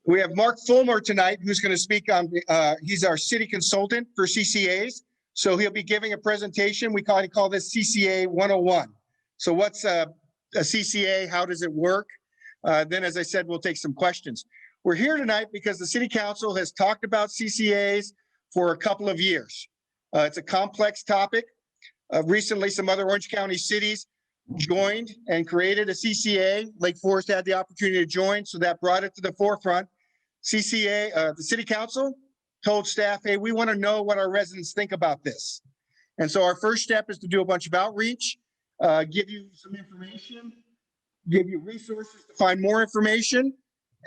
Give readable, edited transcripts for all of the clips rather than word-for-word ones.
We have Mark Fulmer tonight, who's going to speak on, he's our city consultant for CCAs. So he'll be giving a presentation. We call this CCA 101. So what's a CCA? How does it work? Then, as I said, we'll take some questions. We're here tonight because the City Council has talked about CCAs for a couple of years. It's a complex topic. Recently, some other Orange County cities joined and created a CCA. Lake Forest had the opportunity to join, so that brought it to the forefront. CCA, the City Council told staff, hey, we want to know what our residents think about this. And so our first step is to do a bunch of outreach, give you some information, give you resources to find more information.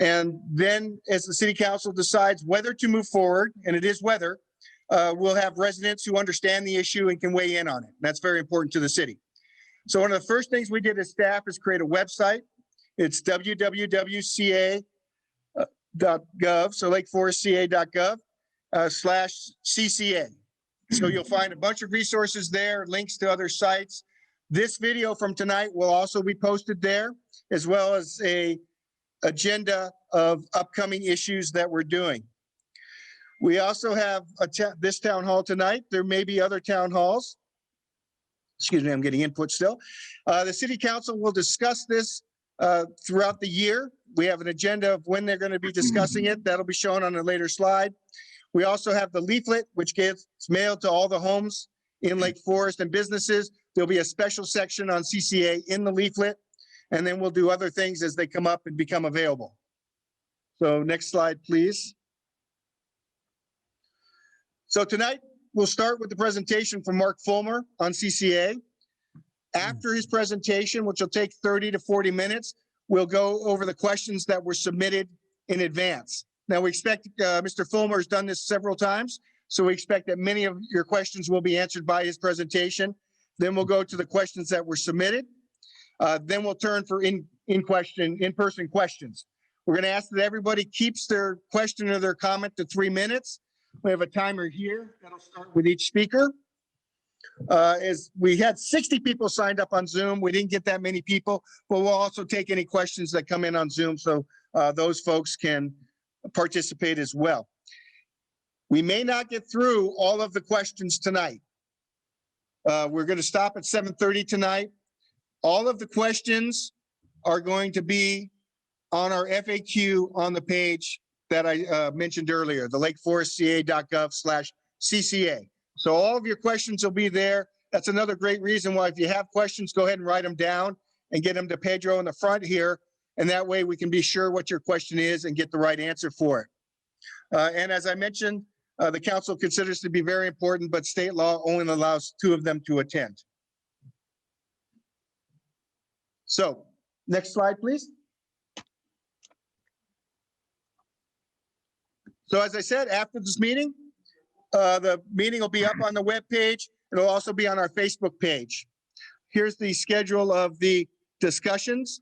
And then as the City Council decides whether to move forward, and it is whether, we'll have residents who understand the issue and can weigh in on it. That's very important to the city. So one of the first things we did as staff is create a website. It's www.ca.gov, so lakeforestca.gov /CCA. So you'll find a bunch of resources there, links to other sites. This video from tonight will also be posted there, as well as a agenda of upcoming issues that we're doing. We also have this town hall tonight. There may be other town halls. Excuse me, I'm getting input still. The City Council will discuss this throughout the year. We have an agenda of when they're going to be discussing it. That'll be shown on a later slide. We also have the leaflet, which gets mailed to all the homes in Lake Forest and businesses. There'll be a special section on CCA in the leaflet, and then we'll do other things as they come up and become available. So next slide, please. So tonight, we'll start with the presentation from Mark Fulmer on CCA. After his presentation, which will take 30 to 40 minutes, we'll go over the questions that were submitted in advance. Now, we expect Mr. Fulmer has done this several times, so we expect that many of your questions will be answered by his presentation. Then we'll go to the questions that were submitted. Then we'll turn for in-person questions. We're going to ask that everybody keeps their question or their comment to 3 minutes. We have a timer here that'll start with each speaker. As we had 60 people signed up on Zoom, we didn't get that many people, but we'll also take any questions that come in on Zoom, so those folks can participate as well. We may not get through all of the questions tonight. We're going to stop at 7:30 tonight. All of the questions are going to be on our FAQ on the page that I mentioned earlier, the lakeforestca.gov /CCA. So all of your questions will be there. That's another great reason why if you have questions, go ahead and write them down and get them to Pedro in the front here. And that way we can be sure what your question is and get the right answer for it. And as I mentioned, the council considers to be very important, but state law only allows 2 of them to attend. So next slide, please. So as I said, after this meeting, the meeting will be up on the web page. It'll also be on our Facebook page. Here's the schedule of the discussions.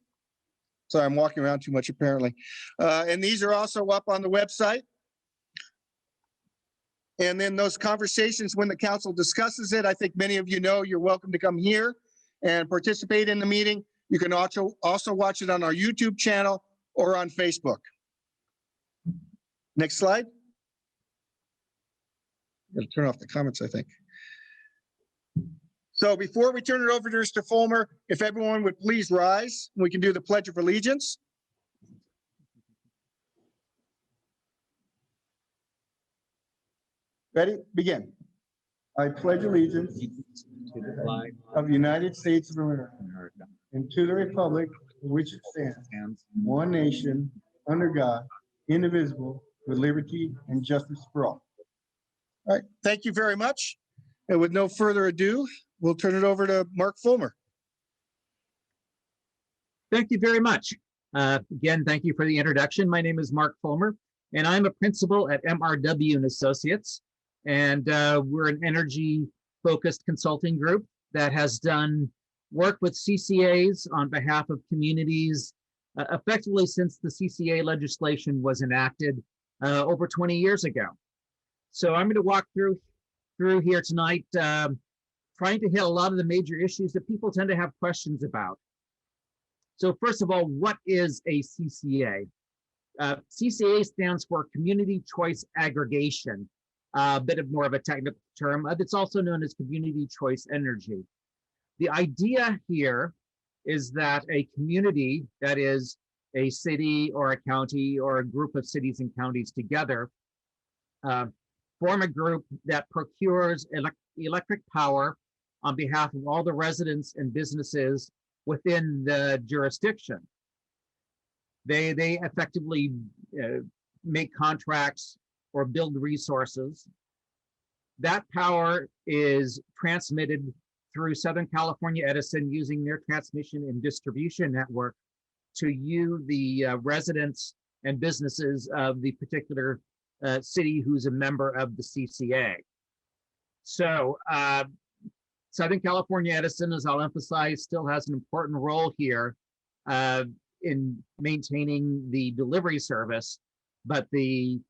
Sorry, I'm walking around too much apparently. And these are also up on the website. And then those conversations, when the council discusses it, I think many of you know you're welcome to come here and participate in the meeting. You can also watch it on our YouTube channel or on Facebook. Next slide. I'm going to turn off the comments, I think. So before we turn it over to Mr. Fulmer, if everyone would please rise, we can do the Pledge of Allegiance. Ready? Begin. I pledge allegiance to the flag of the United States of America and to the republic for which it stands, one nation, under God, indivisible, with liberty and justice for all. All right, thank you very much. And with no further ado, we'll turn it over to Mark Fulmer. Thank you very much. Again, thank you for the introduction. My name is Mark Fulmer, and I'm a principal at MRW and Associates. And we're an energy-focused consulting group that has done work with CCAs on behalf of communities effectively since the CCA legislation was enacted over 20 years ago. So I'm going to walk through here tonight, trying to hit a lot of the major issues that people tend to have questions about. So first of all, what is a CCA? CCA stands for Community Choice Aggregation, a bit of more of a technical term. It's also known as Community Choice Energy. The idea here is that a community, that is a city or a county or a group of cities and counties together, form a group that procures electric power on behalf of all the residents and businesses within the jurisdiction. They effectively make contracts or build resources. That power is transmitted through Southern California Edison using their transmission and distribution network to you, the residents and businesses of the particular city who's a member of the CCA. So Southern California Edison, as I'll emphasize, still has an important role here in maintaining the delivery service, but the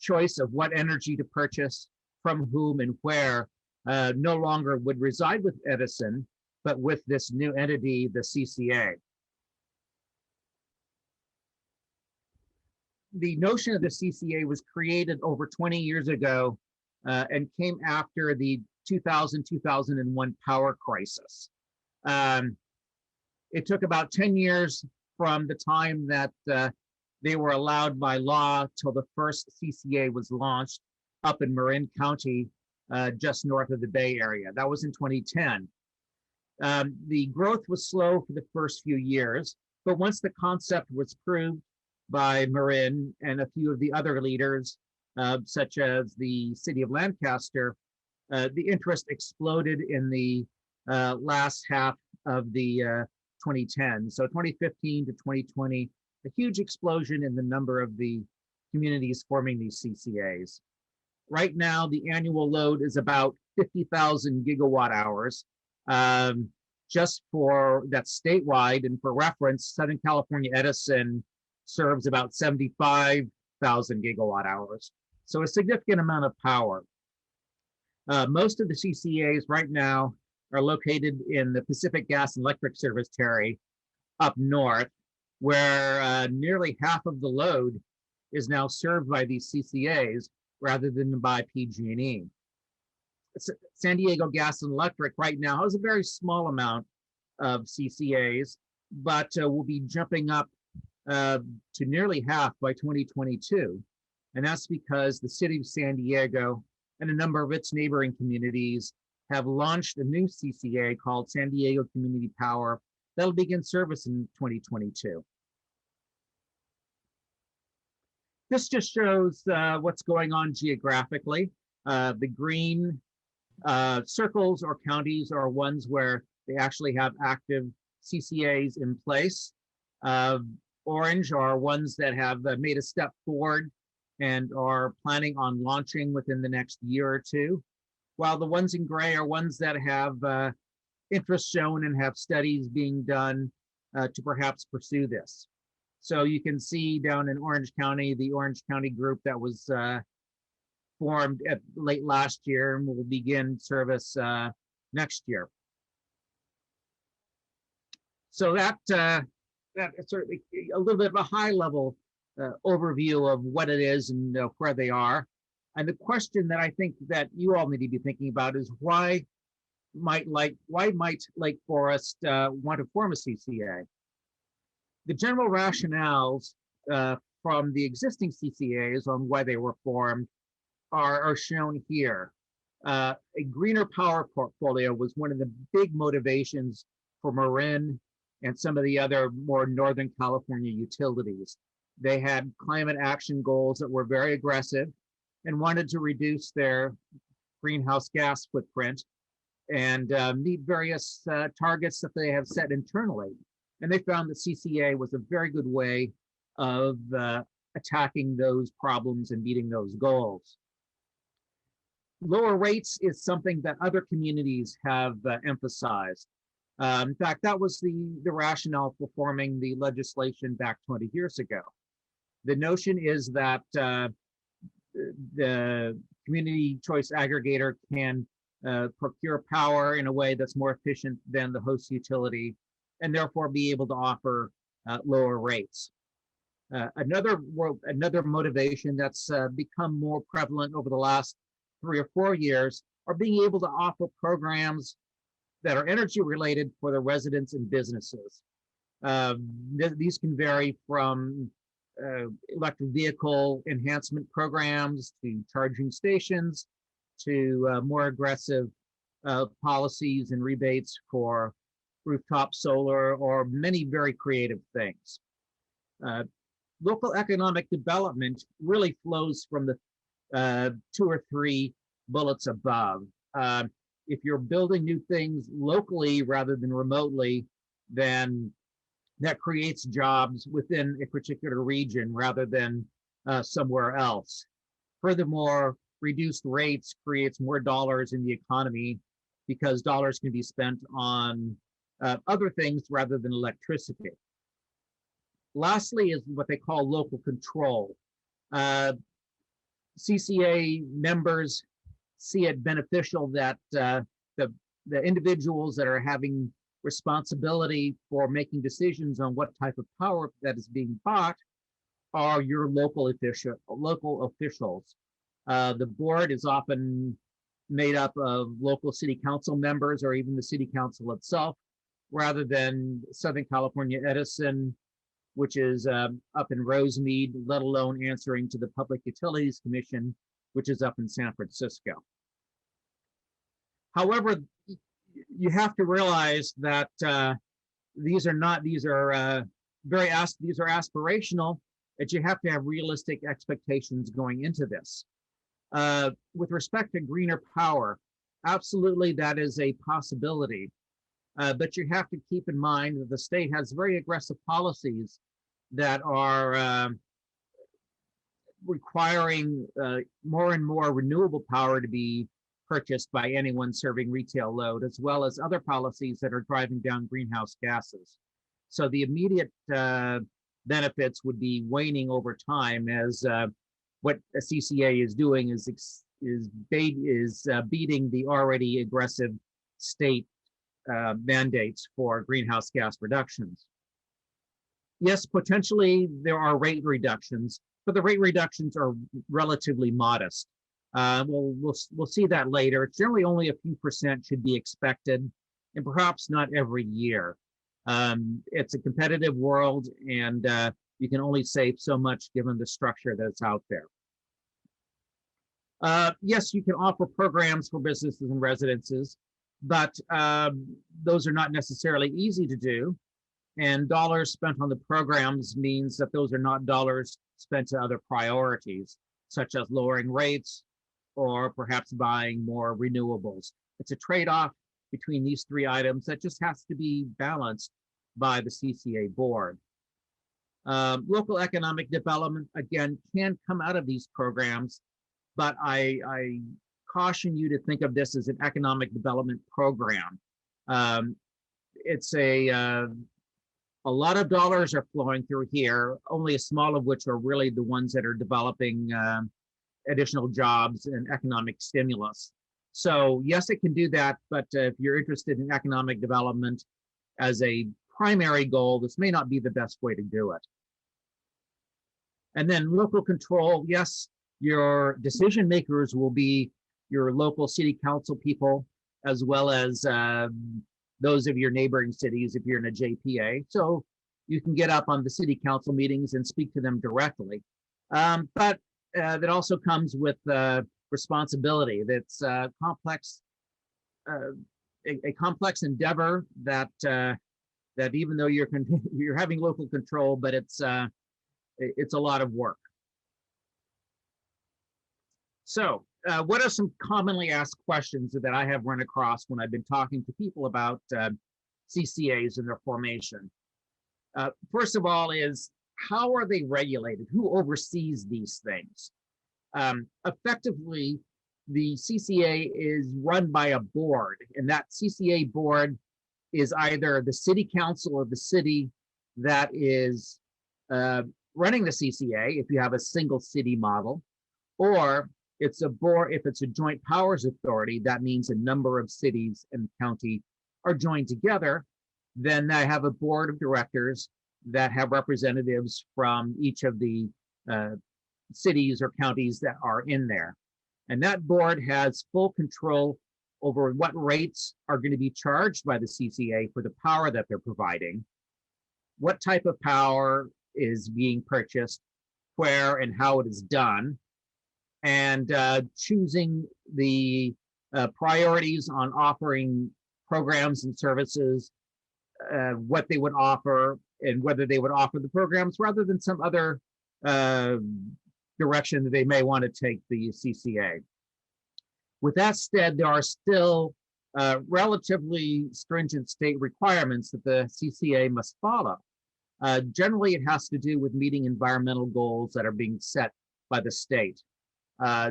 choice of what energy to purchase, from whom and where, no longer would reside with Edison, but with this new entity, the CCA. The notion of the CCA was created over 20 years ago and came after the 2000-2001 power crisis. It took about 10 years from the time that they were allowed by law till the first CCA was launched up in Marin County, just north of the Bay Area. That was in 2010. The growth was slow for the first few years, but once the concept was proved by Marin and a few of the other leaders, such as the city of Lancaster, the interest exploded in the last half of the 2010. So 2015 to 2020, a huge explosion in the number of the communities forming these CCAs. Right now, the annual load is about 50,000 gigawatt hours, just for that's statewide. And for reference, Southern California Edison serves about 75,000 gigawatt hours. So a significant amount of power. Most of the CCAs right now are located in the Pacific Gas and Electric Service Territory up north, where nearly half of the load is now served by these CCAs rather than by PG&E. San Diego Gas and Electric right now has a very small amount of CCAs, but will be jumping up to nearly half by 2022. And that's because the city of San Diego and a number of its neighboring communities have launched a new CCA called San Diego Community Power that'll begin service in 2022. This just shows what's going on geographically. The green circles or counties are ones where they actually have active CCAs in place. Orange are ones that have made a step forward and are planning on launching within the next year or two, while the ones in gray are ones that have interest shown and have studies being done to perhaps pursue this. So you can see down in Orange County, the Orange County group that was formed at late last year and will begin service next year. So that is certainly a little bit of a high level overview of what it is and where they are. And the question that I think that you all need to be thinking about is why might Lake Forest want to form a CCA? The general rationales from the existing CCAs on why they were formed are shown here. A greener power portfolio was one of the big motivations for Marin and some of the other more Northern California utilities. They had climate action goals that were very aggressive and wanted to reduce their greenhouse gas footprint and meet various targets that they have set internally. And they found that CCA was a very good way of attacking those problems and meeting those goals. Lower rates is something that other communities have emphasized. In fact, that was the rationale for forming the legislation back 20 years ago. The notion is that the community choice aggregator can procure power in a way that's more efficient than the host utility and therefore be able to offer lower rates. Another motivation that's become more prevalent over the last 3 or 4 years are being able to offer programs that are energy related for the residents and businesses. These can vary from electric vehicle enhancement programs to charging stations to more aggressive policies and rebates for rooftop solar, or many very creative things. Local economic development really flows from the 2 or 3 bullets above. If you're building new things locally rather than remotely, then that creates jobs within a particular region rather than somewhere else. Furthermore, reduced rates creates more dollars in the economy because dollars can be spent on other things rather than electricity. Lastly is what they call local control. CCA members see it beneficial that the individuals that are having responsibility for making decisions on what type of power that is being bought are your local officials. The board is often made up of local city council members or even the city council itself, rather than Southern California Edison, which is up in Rosemead, let alone answering to the Public Utilities Commission, which is up in San Francisco. However, you have to realize that these are aspirational, that you have to have realistic expectations going into this. With respect to greener power, absolutely that is a possibility. But you have to keep in mind that the state has very aggressive policies that are requiring more and more renewable power to be purchased by anyone serving retail load, as well as other policies that are driving down greenhouse gases. So the immediate benefits would be waning over time, as what a CCA is doing is beating the already aggressive state mandates for greenhouse gas reductions. Yes, potentially there are rate reductions, but the rate reductions are relatively modest. We'll see that later. It's generally only a few percent should be expected, and perhaps not every year. It's a competitive world, and you can only save so much given the structure that's out there. Yes, you can offer programs for businesses and residences, but those are not necessarily easy to do. And dollars spent on the programs means that those are not dollars spent to other priorities, such as lowering rates or perhaps buying more renewables. It's a trade-off between these 3 items that just has to be balanced by the CCA board. Local economic development, again, can come out of these programs, but I caution you to think of this as an economic development program. It's a lot of dollars are flowing through here, only a small of which are really the ones that are developing additional jobs and economic stimulus. So yes, it can do that, but if you're interested in economic development as a primary goal, this may not be the best way to do it. And then local control, yes, your decision makers will be your local city council people, as well as those of your neighboring cities if you're in a JPA. So you can get up on the city council meetings and speak to them directly. But that also comes with responsibility. That's complex, a complex endeavor that that even though you're having local control, but it's a lot of work. So what are some commonly asked questions that I have run across when I've been talking to people about CCAs and their formation? First of all is, how are they regulated? Who oversees these things? Effectively, the CCA is run by a board, and that CCA board is either the city council of the city that is running the CCA, if you have a single city model, or it's a board, if it's a joint powers authority, that means a number of cities and county are joined together, then I have a board of directors that have representatives from each of the cities or counties that are in there. And that board has full control over what rates are going to be charged by the CCA for the power that they're providing, what type of power is being purchased, where and how it is done, and choosing the priorities on offering programs and services, what they would offer, and whether they would offer the programs rather than some other direction that they may want to take the CCA. With that said, there are still relatively stringent state requirements that the CCA must follow. Generally, it has to do with meeting environmental goals that are being set by the state.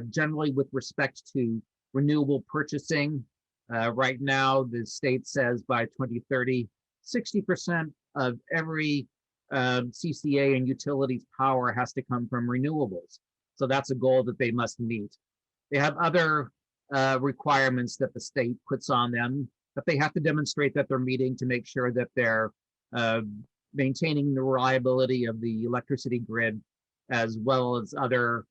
Generally, with respect to renewable purchasing, right now, the state says by 2030, 60% of every CCA and utilities power has to come from renewables. So that's a goal that they must meet. They have other requirements that the state puts on them that they have to demonstrate that they're meeting to make sure that they're maintaining the reliability of the electricity grid, as well as other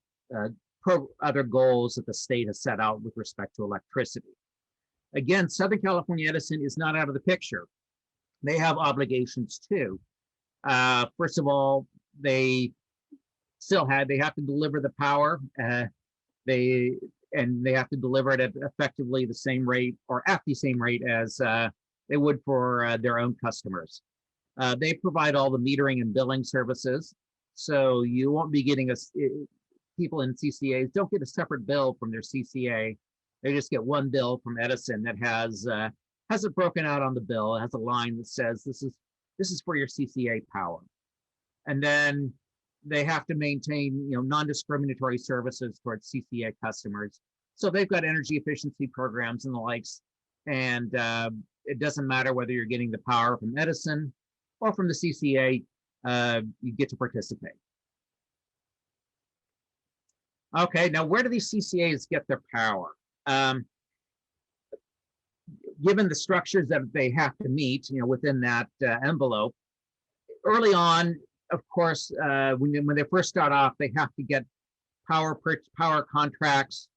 goals that the state has set out with respect to electricity. Again, Southern California Edison is not out of the picture. They have obligations too. First of all, they have to deliver the power. They have to deliver it at effectively the same rate or at the same rate as they would for their own customers. They provide all the metering and billing services, so you won't be getting people in CCAs don't get a separate bill from their CCA. They just get one bill from Edison that has it broken out on the bill. It has a line that says this is for your CCA power, and then they have to maintain non-discriminatory services towards CCA customers. So they've got energy efficiency programs and the likes, and it doesn't matter whether you're getting the power from Edison or from the CCA, you get to participate. Okay, now where do these CCAs get their power? Given the structures that they have to meet, within that envelope, early on, of course, when they first start off, they have to get power contracts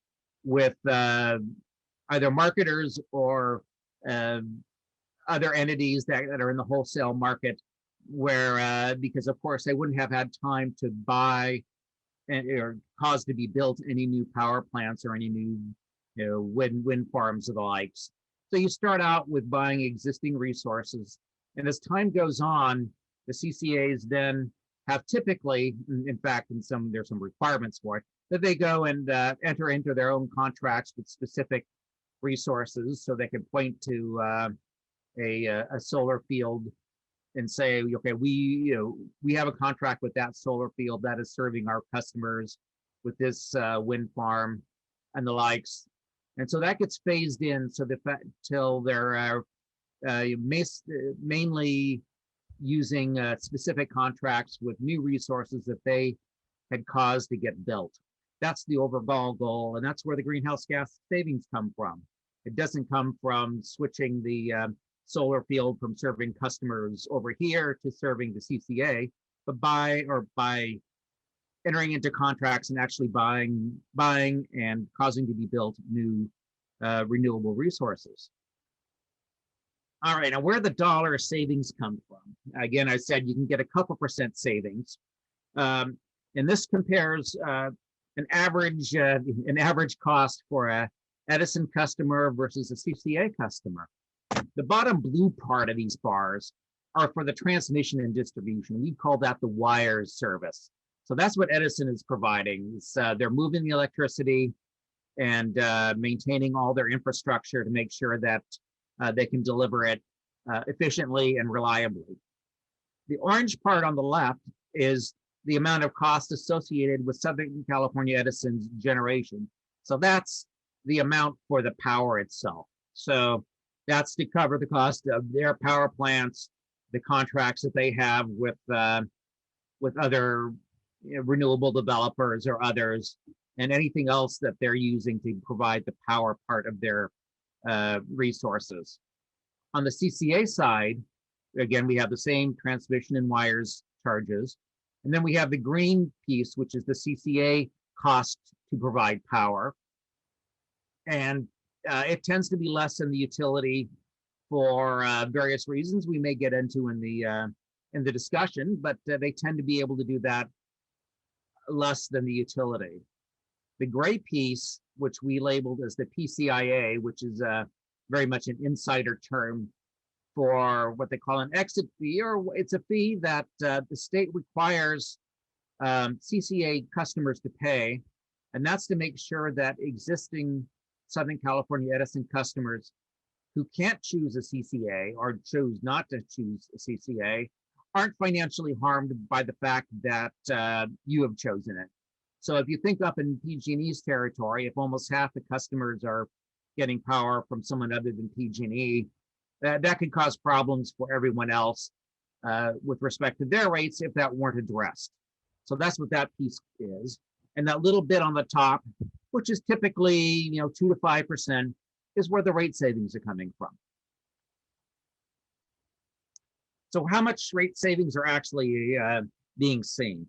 with either marketers or other entities that are in the wholesale market, where because of course they wouldn't have had time to buy or cause to be built any new power plants or any new wind farms or the likes. So you start out with buying existing resources, and as time goes on, the CCAs then have typically, in fact, there's some requirements for it, that they go and enter into their own contracts with specific resources, so they can point to a solar field and say, okay, we have a contract with that solar field that is serving our customers with this wind farm and the likes, and so that gets phased in so till they're mainly using specific contracts with new resources that they had caused to get built. That's the overall goal, and that's where the greenhouse gas savings come from. It doesn't come from switching the solar field from serving customers over here to serving the CCA, but by entering into contracts and actually buying and causing to be built new renewable resources. All right, now where the dollar savings come from? Again, I said you can get a couple % savings, and this compares an average cost for a Edison customer versus a CCA customer. The bottom blue part of these bars are for the transmission and distribution. We call that the wires service. So that's what Edison is providing. They're moving the electricity and maintaining all their infrastructure to make sure that they can deliver it efficiently and reliably. The orange part on the left is the amount of cost associated with Southern California Edison's generation. So that's the amount for the power itself. So that's to cover the cost of their power plants, the contracts that they have with other renewable developers or others, and anything else that they're using to provide the power part of their resources. On the CCA side, Again, we have the same transmission and wires charges. And then we have the green piece, which is the CCA cost to provide power. And it tends to be less than the utility for various reasons we may get into in the discussion, but they tend to be able to do that less than the utility. The gray piece, which we labeled as the PCIA, which is very much an insider term for what they call an exit fee, or it's a fee that the state requires CCA customers to pay, and that's to make sure that existing Southern California Edison customers who can't choose a CCA or choose not to choose a CCA aren't financially harmed by the fact that you have chosen it. So if you think up in PG&E's territory, if almost half the customers are getting power from someone other than PG&E, that could cause problems for everyone else with respect to their rates if that weren't addressed. So that's what that piece is. And that little bit on the top, which is typically 2 to 5%, is where the rate savings are coming from. So how much rate savings are actually being seen?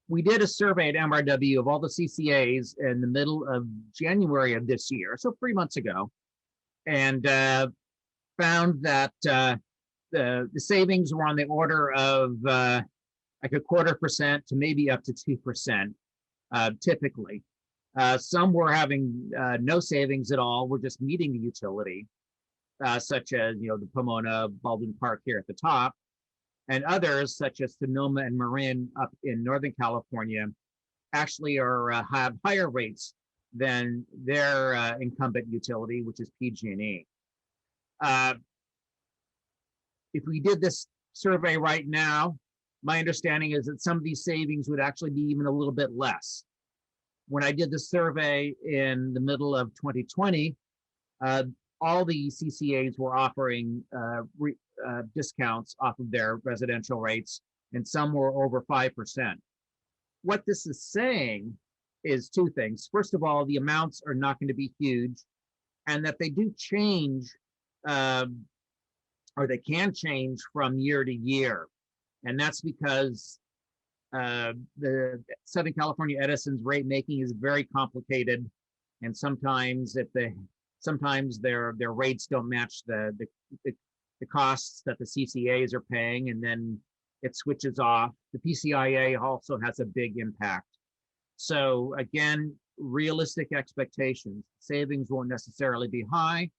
We did a survey at MRW of all the CCAs in the middle of January of this year, so 3 months ago, and found that the savings were on the order of like 0.25% to maybe up to 2%, typically. Some were having no savings at all. We're just meeting the utility, such as the Pomona Baldwin Park here at the top, and others such as Sonoma and Marin up in Northern California actually have higher rates than their incumbent utility, which is PG&E. If we did this survey right now, my understanding is that some of these savings would actually be even a little bit less. When I did the survey in the middle of 2020, all the CCAs were offering discounts off of their residential rates, and some were over 5%. What this is saying is two things. First of all, the amounts are not going to be huge, and that they do change, or they can change from year to year. And that's because the Southern California Edison's rate making is very complicated, and sometimes their rates don't match the costs that the CCAs are paying, and then it switches off. The PCIA also has a big impact. So again, realistic expectations. Savings won't necessarily be high.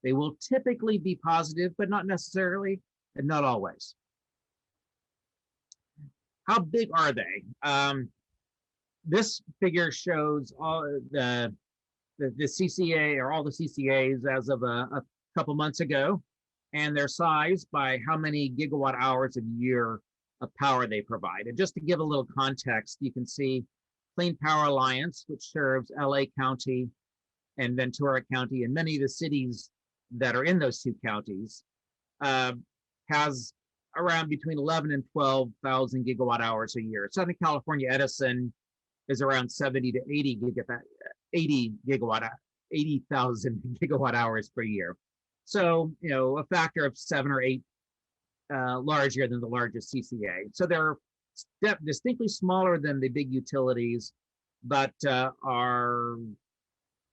They will typically be positive, but not necessarily, and not always. How big are they? This figure shows all the CCA, or all the CCAs as of a couple months ago, and their size by how many gigawatt hours a year of power they provide. And just to give a little context, you can see Clean Power Alliance, which serves LA County and Ventura County, and many of the cities that are in those two counties, has around between 11 and 12,000 gigawatt hours a year. Southern California Edison is around 70 to 80,000 gigawatt hours per year. So, a factor of 7 or 8 larger than the largest CCA. So they're distinctly smaller than the big utilities, but are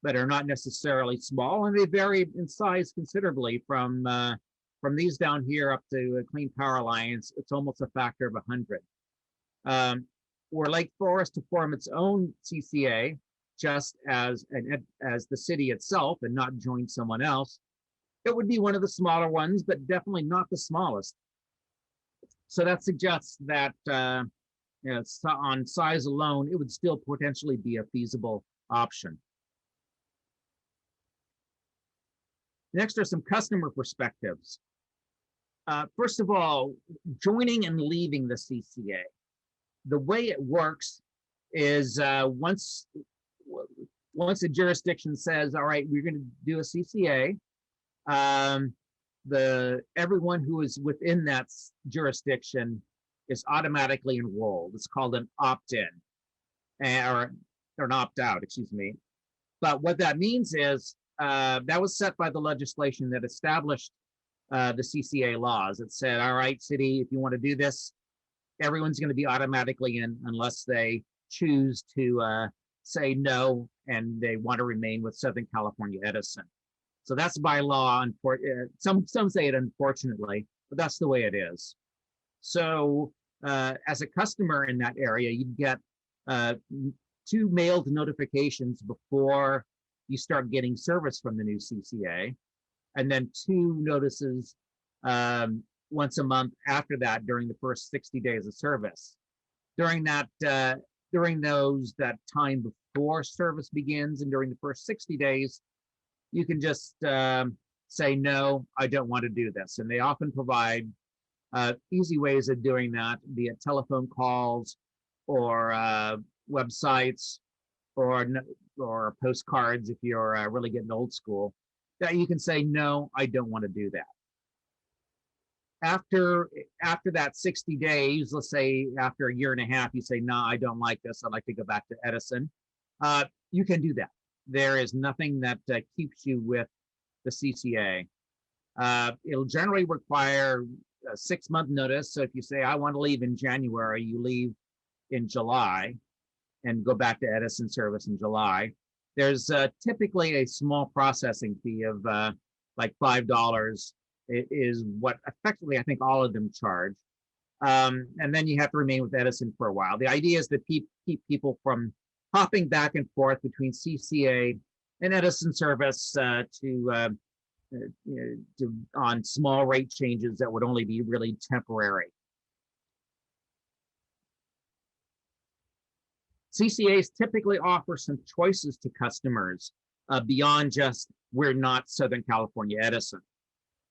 not necessarily small, and they vary in size considerably from these down here up to Clean Power Alliance. It's almost a factor of 100. Were Lake Forest to form its own CCA, just as the city itself, and not join someone else, it would be one of the smaller ones, but definitely not the smallest. So that suggests that on size alone, it would still potentially be a feasible option. Next are some customer perspectives. First of all, joining and leaving the CCA. The way it works is once a jurisdiction says, all right, we're going to do a CCA, everyone who is within that jurisdiction is automatically enrolled. It's called an opt-in, or an opt-out, excuse me. But what that means is that was set by the legislation that established the CCA laws. It said, all right, city, if you want to do this, everyone's going to be automatically in unless they choose to say no and they want to remain with Southern California Edison. So that's by law. Some say it unfortunately, but that's the way it is. So as a customer in that area, you get 2 mailed notifications before you start getting service from the new CCA, and then 2 notices once a month after that during the first 60 days of service. During that time before service begins and during the first 60 days, you can just say, no, I don't want to do this. And they often provide easy ways of doing that via telephone calls or websites or postcards if you're really getting old school, that you can say, no, I don't want to do that. After that 60 days, let's say after a year and a half, you say, no, I don't like this. I'd like to go back to Edison. You can do that. There is nothing that keeps you with the CCA. It'll generally require a 6-month notice. So if you say, I want to leave in January, you leave in July and go back to Edison service in July. There's typically a small processing fee of like $5. It is what effectively I think all of them charge. And then you have to remain with Edison for a while. The idea is to keep people from hopping back and forth between CCA and Edison service on small rate changes that would only be really temporary. CCAs typically offer some choices to customers beyond just we're not Southern California Edison.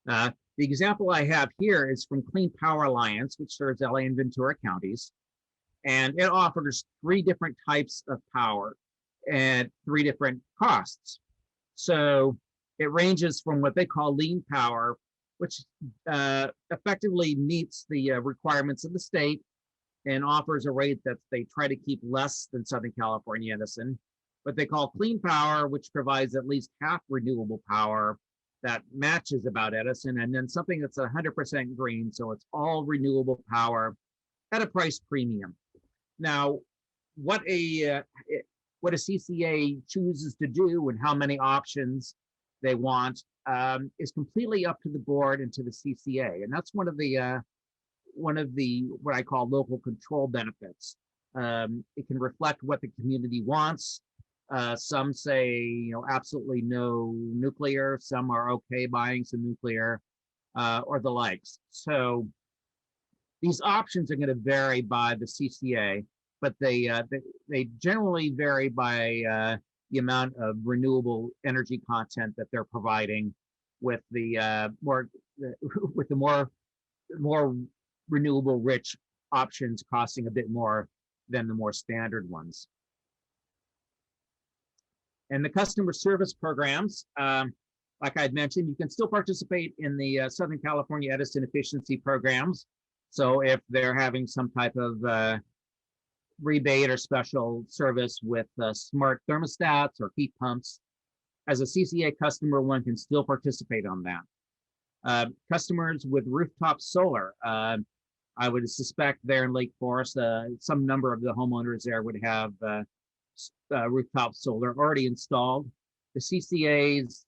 The example I have here is from Clean Power Alliance, which serves LA and Ventura counties. And it offers 3 different types of power at 3 different costs. So it ranges from what they call lean power, which effectively meets the requirements of the state and offers a rate that they try to keep less than Southern California Edison. What they call clean power, which provides at least half renewable power that matches about Edison, and then something that's 100% green, so it's all renewable power at a price premium. Now, what a CCA chooses to do and how many options they want is completely up to the board and to the CCA, and that's one of the what I call local control benefits. It can reflect what the community wants. Some say, absolutely no nuclear. Some are okay buying some nuclear, or the likes. So these options are going to vary by the CCA, but they generally vary by the amount of renewable energy content that they're providing, with the more renewable rich options costing a bit more than the more standard ones. And the customer service programs, like I'd mentioned, you can still participate in the Southern California Edison efficiency programs. So if they're having some type of rebate or special service with smart thermostats or heat pumps, as a CCA customer, one can still participate on that. Customers with rooftop solar, I would suspect there in Lake Forest, some number of the homeowners there would have rooftop solar already installed. The CCAs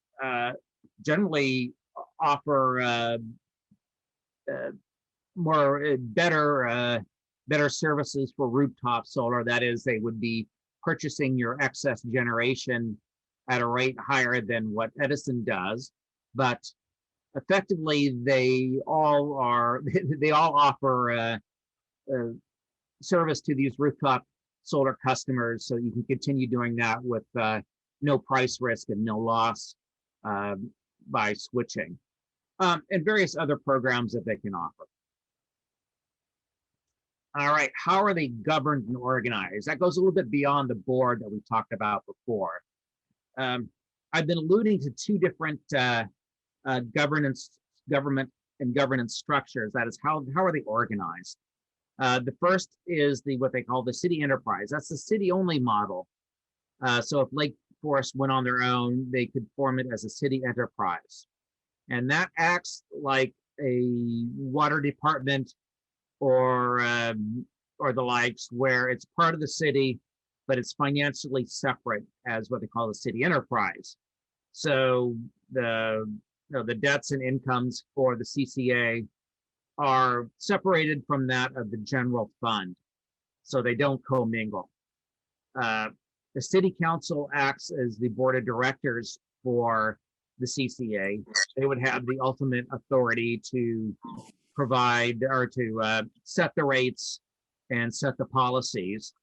generally offer better services for rooftop solar. That is, they would be purchasing your excess generation at a rate higher than what Edison does, but effectively they all offer service to these rooftop solar customers, so you can continue doing that with no price risk and no loss by switching, and various other programs that they can offer. All right, how are they governed and organized? That goes a little bit beyond the board that we talked about before. I've been alluding to 2 different government and governance structures. That is, how are they organized? The first is what they call the city enterprise. That's the city-only model. So if Lake Forest went on their own, they could form it as a city enterprise. And that acts like a water department or the likes, where it's part of the city, but it's financially separate as what they call the city enterprise. So the debts and incomes for the CCA are separated from that of the general fund, so they don't commingle. The city council acts as the board of directors for the CCA. They would have the ultimate authority to provide or to set the rates and set the policies.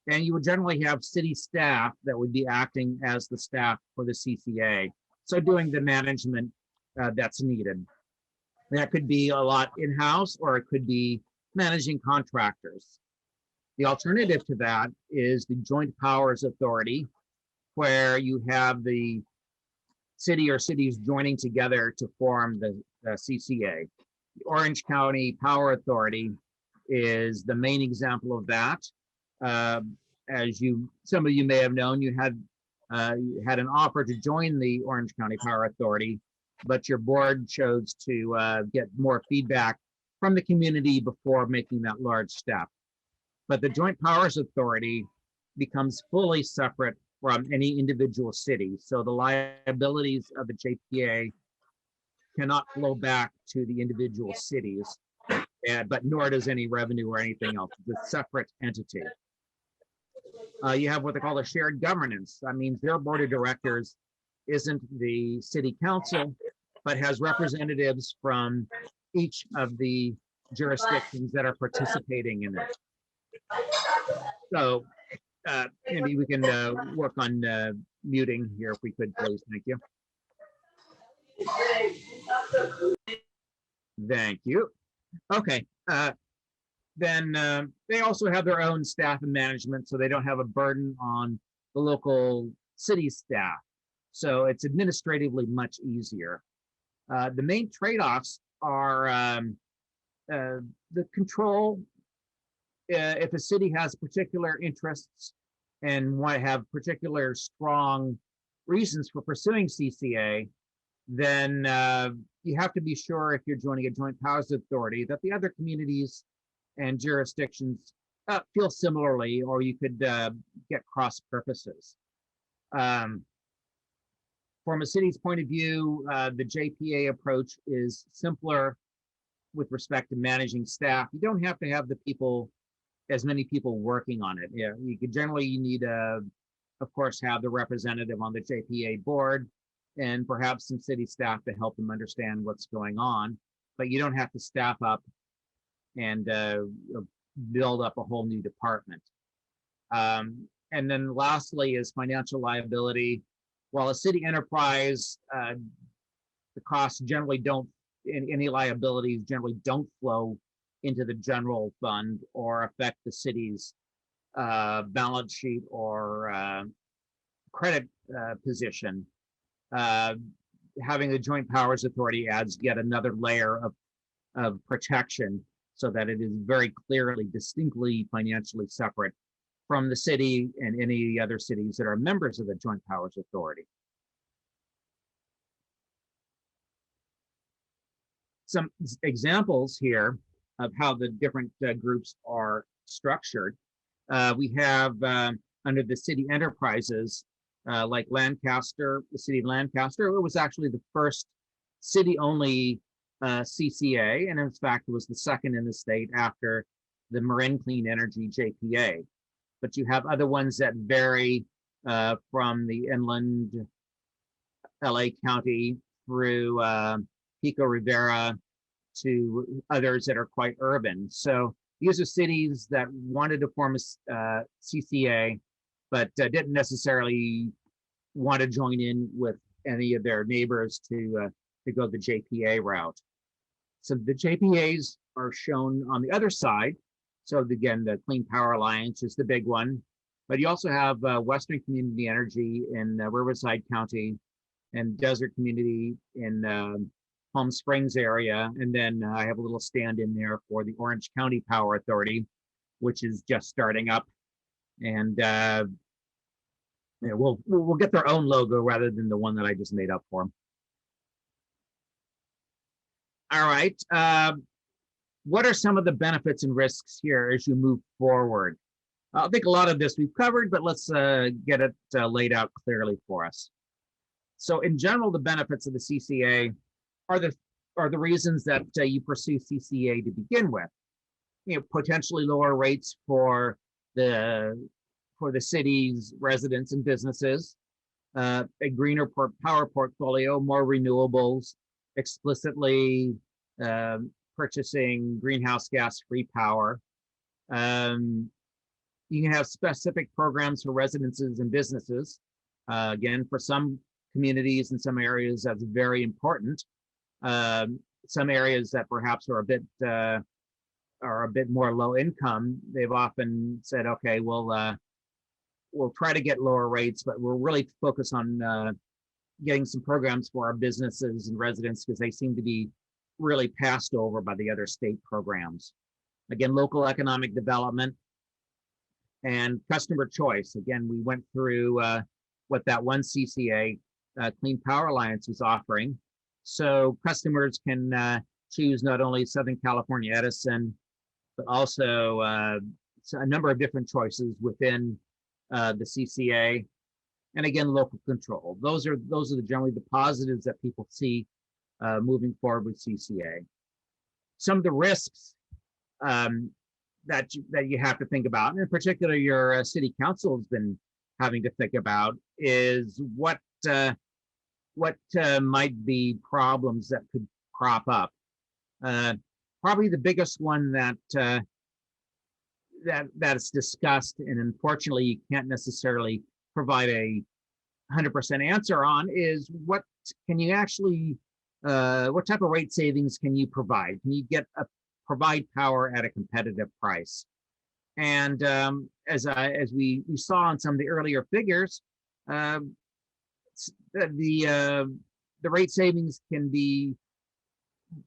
And you would generally have city staff that would be acting as the staff for the CCA. So doing the management that's needed. That could be a lot in-house, or it could be managing contractors. The alternative to that is the Joint Powers Authority, where you have the city or cities joining together to form the CCA. The Orange County Power Authority is the main example of that. As some of you may have known, you had an offer to join the Orange County Power Authority, but your board chose to get more feedback from the community before making that large step. But the Joint Powers Authority becomes fully separate from any individual city. So the liabilities of the JPA cannot flow back to the individual cities, but nor does any revenue or anything else. It's a separate entity. You have what they call a shared governance. That means their board of directors isn't the city council, but has representatives from each of the jurisdictions that are participating in it. So maybe we can work on muting here if we could, please. Thank you. Thank you. Okay. Then they also have their own staff and management, so they don't have a burden on the local city staff. So it's administratively much easier. The main trade-offs are the control. If a city has particular interests and want to have particular strong reasons for pursuing CCA, then you have to be sure, if you're joining a Joint Powers Authority, that the other communities and jurisdictions feel similarly, or you could get cross purposes. From a city's point of view, the JPA approach is simpler with respect to managing staff. You don't have to have as many people working on it. Yeah, you could generally need of course, have the representative on the JPA board and perhaps some city staff to help them understand what's going on, but you don't have to staff up and build up a whole new department. And then lastly is financial liability. While a city enterprise, the costs generally don't, any liabilities generally don't flow into the general fund or affect the city's balance sheet or credit position. Having the Joint Powers Authority adds yet another layer of protection, so that it is very clearly, distinctly financially separate from the city and any other cities that are members of the Joint Powers Authority. Some examples here of how the different groups are structured. We have under the city enterprises, like Lancaster, the city of Lancaster, it was actually the first city-only CCA, and in fact, it was the second in the state after the Marin Clean Energy JPA. But you have other ones that vary from the inland LA County through Pico Rivera to others that are quite urban. So these are cities that wanted to form a CCA, but didn't necessarily want to join in with any of their neighbors to go the JPA route. So the JPAs are shown on the other side. So again, the Clean Power Alliance is the big one, but you also have Western Community Energy in Riverside County and Desert Community in Palm Springs area. And then I have a little stand in there for the Orange County Power Authority, which is just starting up. And we'll get their own logo rather than the one that I just made up for them. All right. What are some of the benefits and risks here as you move forward? I think a lot of this we've covered, but let's get it laid out clearly for us. So in general, the benefits of the CCA are the reasons that you pursue CCA to begin with. You know, potentially lower rates for the city's residents and businesses, a greener power portfolio, more renewables, explicitly purchasing greenhouse gas-free power. You can have specific programs for residences and businesses. Again, for some communities in some areas, that's very important. Some areas that perhaps are a bit more low income, they've often said, okay, we'll try to get lower rates, but we're really focused on getting some programs for our businesses and residents because they seem to be really passed over by the other state programs. Again, local economic development and customer choice. Again, we went through what that one CCA, Clean Power Alliance, was offering. So customers can choose not only Southern California Edison, but also a number of different choices within the CCA. And again, local control. Those are generally the positives that people see moving forward with CCA. Some of the risks that you have to think about, and in particular your city council has been having to think about, is what might be problems that could crop up. Probably the biggest one that's discussed, and unfortunately you can't necessarily provide a 100% answer on, is what can you actually, what type of rate savings can you provide? Can you provide power at a competitive price? And as we saw in some of the earlier figures, the rate savings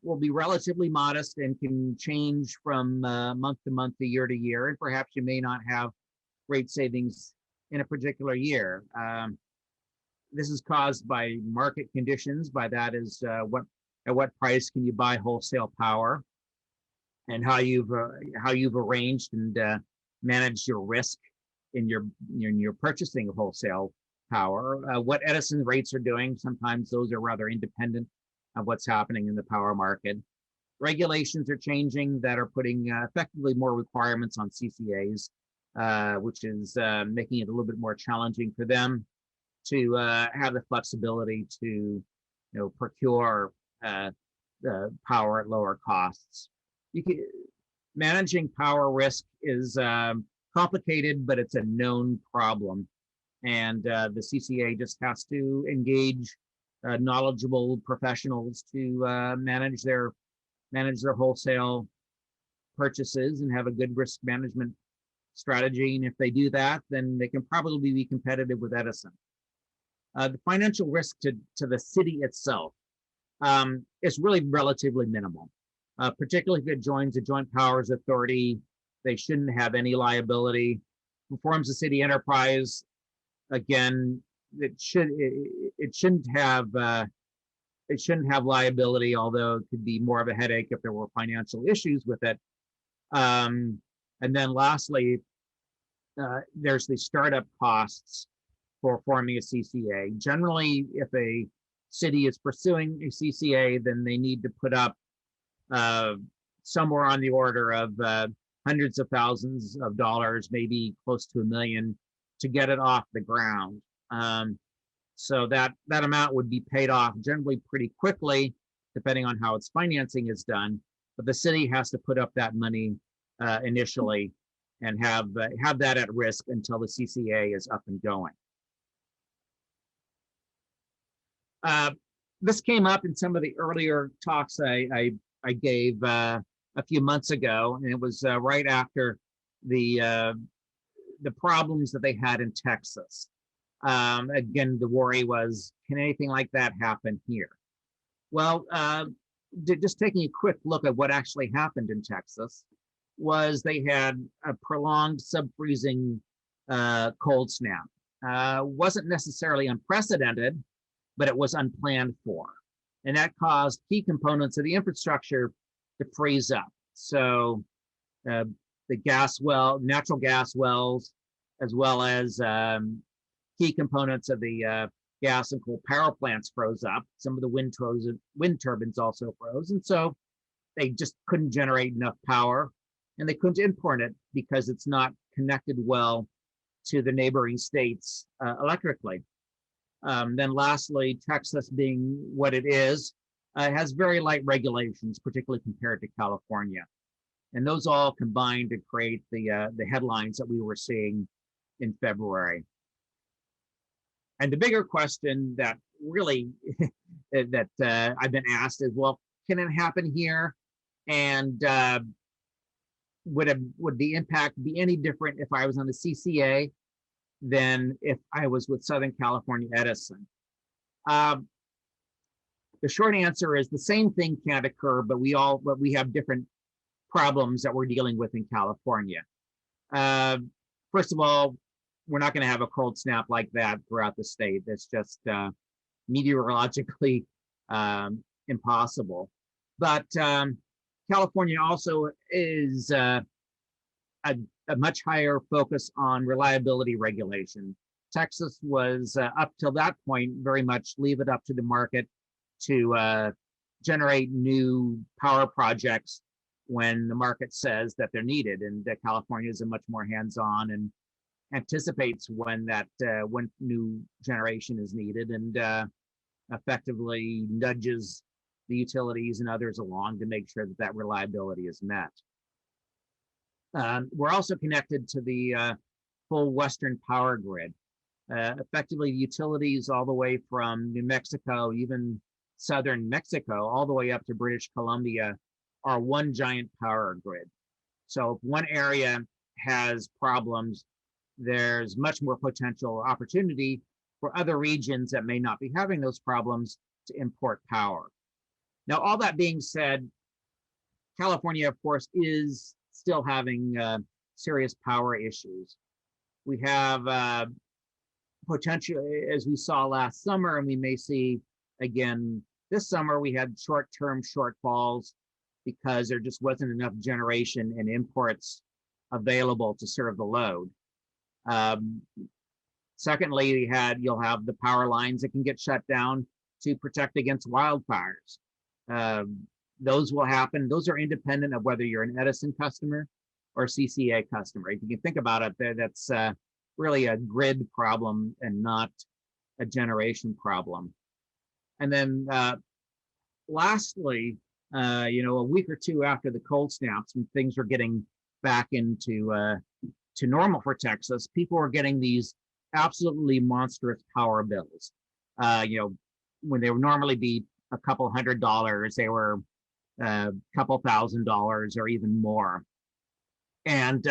will be relatively modest and can change from month to month, to year, and perhaps you may not have rate savings in a particular year. This is caused by market conditions. By that is at what price can you buy wholesale power, and how you've arranged and managed your risk in your purchasing of wholesale power. What Edison rates are doing, sometimes those are rather independent of what's happening in the power market. Regulations are changing that are putting effectively more requirements on CCAs, which is making it a little bit more challenging for them to have the flexibility to procure the power at lower costs. Managing power risk is complicated, but it's a known problem. And the CCA just has to engage knowledgeable professionals to manage their wholesale purchases and have a good risk management strategy. And if they do that, then they can probably be competitive with Edison. The financial risk to the city itself is really relatively minimal, particularly if it joins a joint powers authority. They shouldn't have any liability. Performs a city enterprise. Again, it shouldn't have liability, although it could be more of a headache if there were financial issues with it. And then lastly, there's the startup costs for forming a CCA. Generally, if a city is pursuing a CCA, then they need to put up somewhere on the order of hundreds of thousands of dollars, maybe close to $1 million, to get it off the ground. So that amount would be paid off generally pretty quickly, depending on how its financing is done. But the city has to put up that money initially and have that at risk until the CCA is up and going. This came up in some of the earlier talks I gave a few months ago, and it was right after the problems that they had in Texas. Again, the worry was, can anything like that happen here? Well, just taking a quick look at what actually happened in Texas was they had a prolonged sub-freezing cold snap. Wasn't necessarily unprecedented, but it was unplanned for. and that caused key components of the infrastructure to freeze up. So the natural gas wells, as well as key components of the gas and coal power plants froze up. Some of the wind turbines also froze. And so they just couldn't generate enough power, and they couldn't import it because it's not connected well to the neighboring states electrically. Then lastly, Texas, being what it is, has very light regulations, particularly compared to California. And those all combined to create the headlines that we were seeing in February. And the bigger question that really that I've been asked is, well, can it happen here? And would the impact be any different if I was on the CCA than if I was with Southern California Edison? The short answer is the same thing can't occur, but we have different problems that we're dealing with in California. First of all, we're not going to have a cold snap like that throughout the state. It's just meteorologically impossible. But California also is a much higher focus on reliability regulation. Texas was up till that point very much leave it up to the market to generate new power projects when the market says that they're needed, and California is a much more hands-on and anticipates when new generation is needed, and effectively nudges the utilities and others along to make sure that reliability is met. We're also connected to the full Western power grid. Effectively, utilities all the way from New Mexico, even southern Mexico, all the way up to British Columbia, are one giant power grid. So if one area has problems, there's much more potential opportunity for other regions that may not be having those problems to import power. Now, all that being said, California, of course, is still having serious power issues. We have potential, as we saw last summer, and we may see again this summer, we had short-term shortfalls because there just wasn't enough generation and imports available to serve the load. Secondly, you'll have the power lines that can get shut down to protect against wildfires. Those will happen. Those are independent of whether you're an Edison customer or CCA customer. If you can think about it, that's really a grid problem and not a generation problem. And then lastly, a week or two after the cold snaps, when things were getting back into to normal for Texas, people were getting these absolutely monstrous power bills. When they would normally be a couple $100, they were a couple $1,000 or even more. And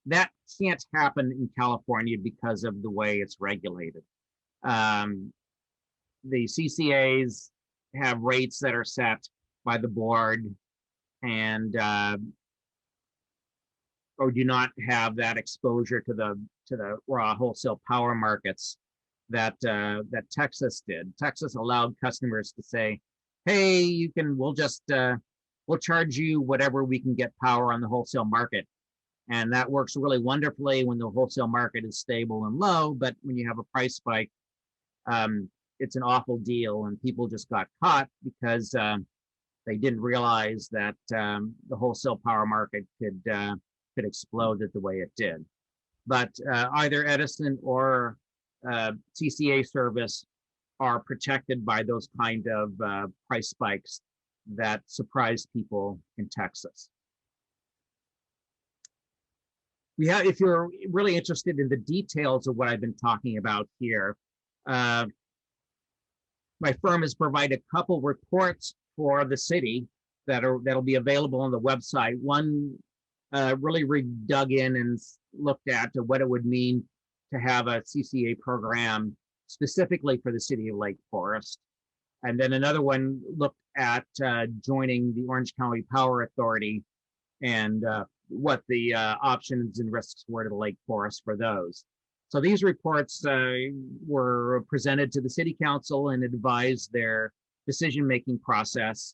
that can't happen in California because of the way it's regulated. The CCAs have rates that are set by the board, and or do not have that exposure to the raw wholesale power markets that Texas did. Texas allowed customers to say, "Hey, we'll charge you whatever we can get power on the wholesale market," and that works really wonderfully when the wholesale market is stable and low. But when you have a price spike, it's an awful deal, and people just got caught because they didn't realize that the wholesale power market could explode the way it did. But either Edison or CCA service are protected by those kind of price spikes that surprise people in Texas. If you're really interested in the details of what I've been talking about here, my firm has provided a couple reports for the city that'll be available on the website. One really dug in and looked at what it would mean to have a CCA program specifically for the city of Lake Forest. And then another one looked at joining the Orange County Power Authority and what the options and risks were to the Lake Forest for those. So these reports were presented to the City Council and advised their decision-making process,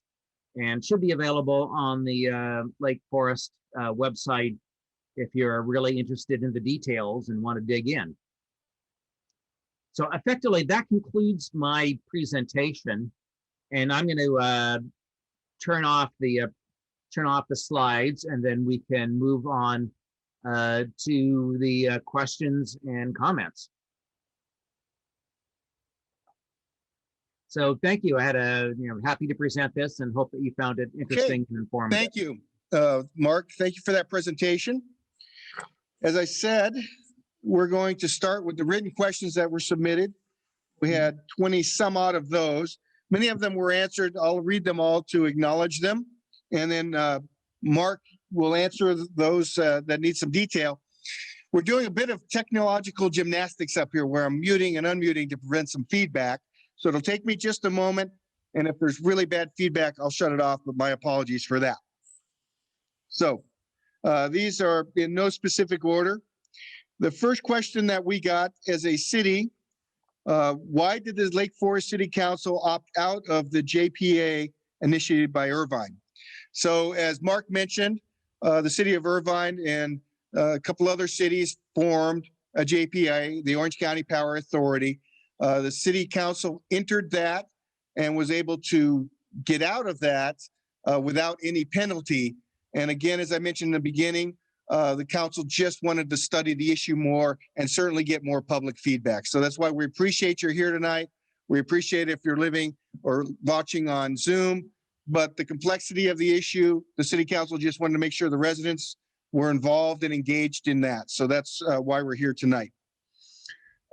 and should be available on the Lake Forest website if you're really interested in the details and want to dig in. So effectively, that concludes my presentation, and I'm going to turn off the slides, and then we can move on to the questions and comments. So thank you. I had happy to present this and hope that you found it interesting and informative. Thank you, Mark. Thank you for that presentation. As I said, we're going to start with the written questions that were submitted. We had 20 some odd of those. Many of them were answered. I'll read them all to acknowledge them. And then Mark will answer those that need some detail. We're doing a bit of technological gymnastics up here where I'm muting and unmuting to prevent some feedback. So it'll take me just a moment. And if there's really bad feedback, I'll shut it off, but my apologies for that. So these are in no specific order. The first question that we got as a city, why did the Lake Forest City Council opt out of the JPA initiated by Irvine? So as Mark mentioned, the city of Irvine and a couple other cities formed a JPA, the Orange County Power Authority. The city council entered that and was able to get out of that without any penalty. And again, as I mentioned in the beginning, the council just wanted to study the issue more and certainly get more public feedback. So that's why we appreciate you're here tonight. We appreciate if you're living or watching on Zoom, but the complexity of the issue, the city council just wanted to make sure the residents were involved and engaged in that. So that's why we're here tonight.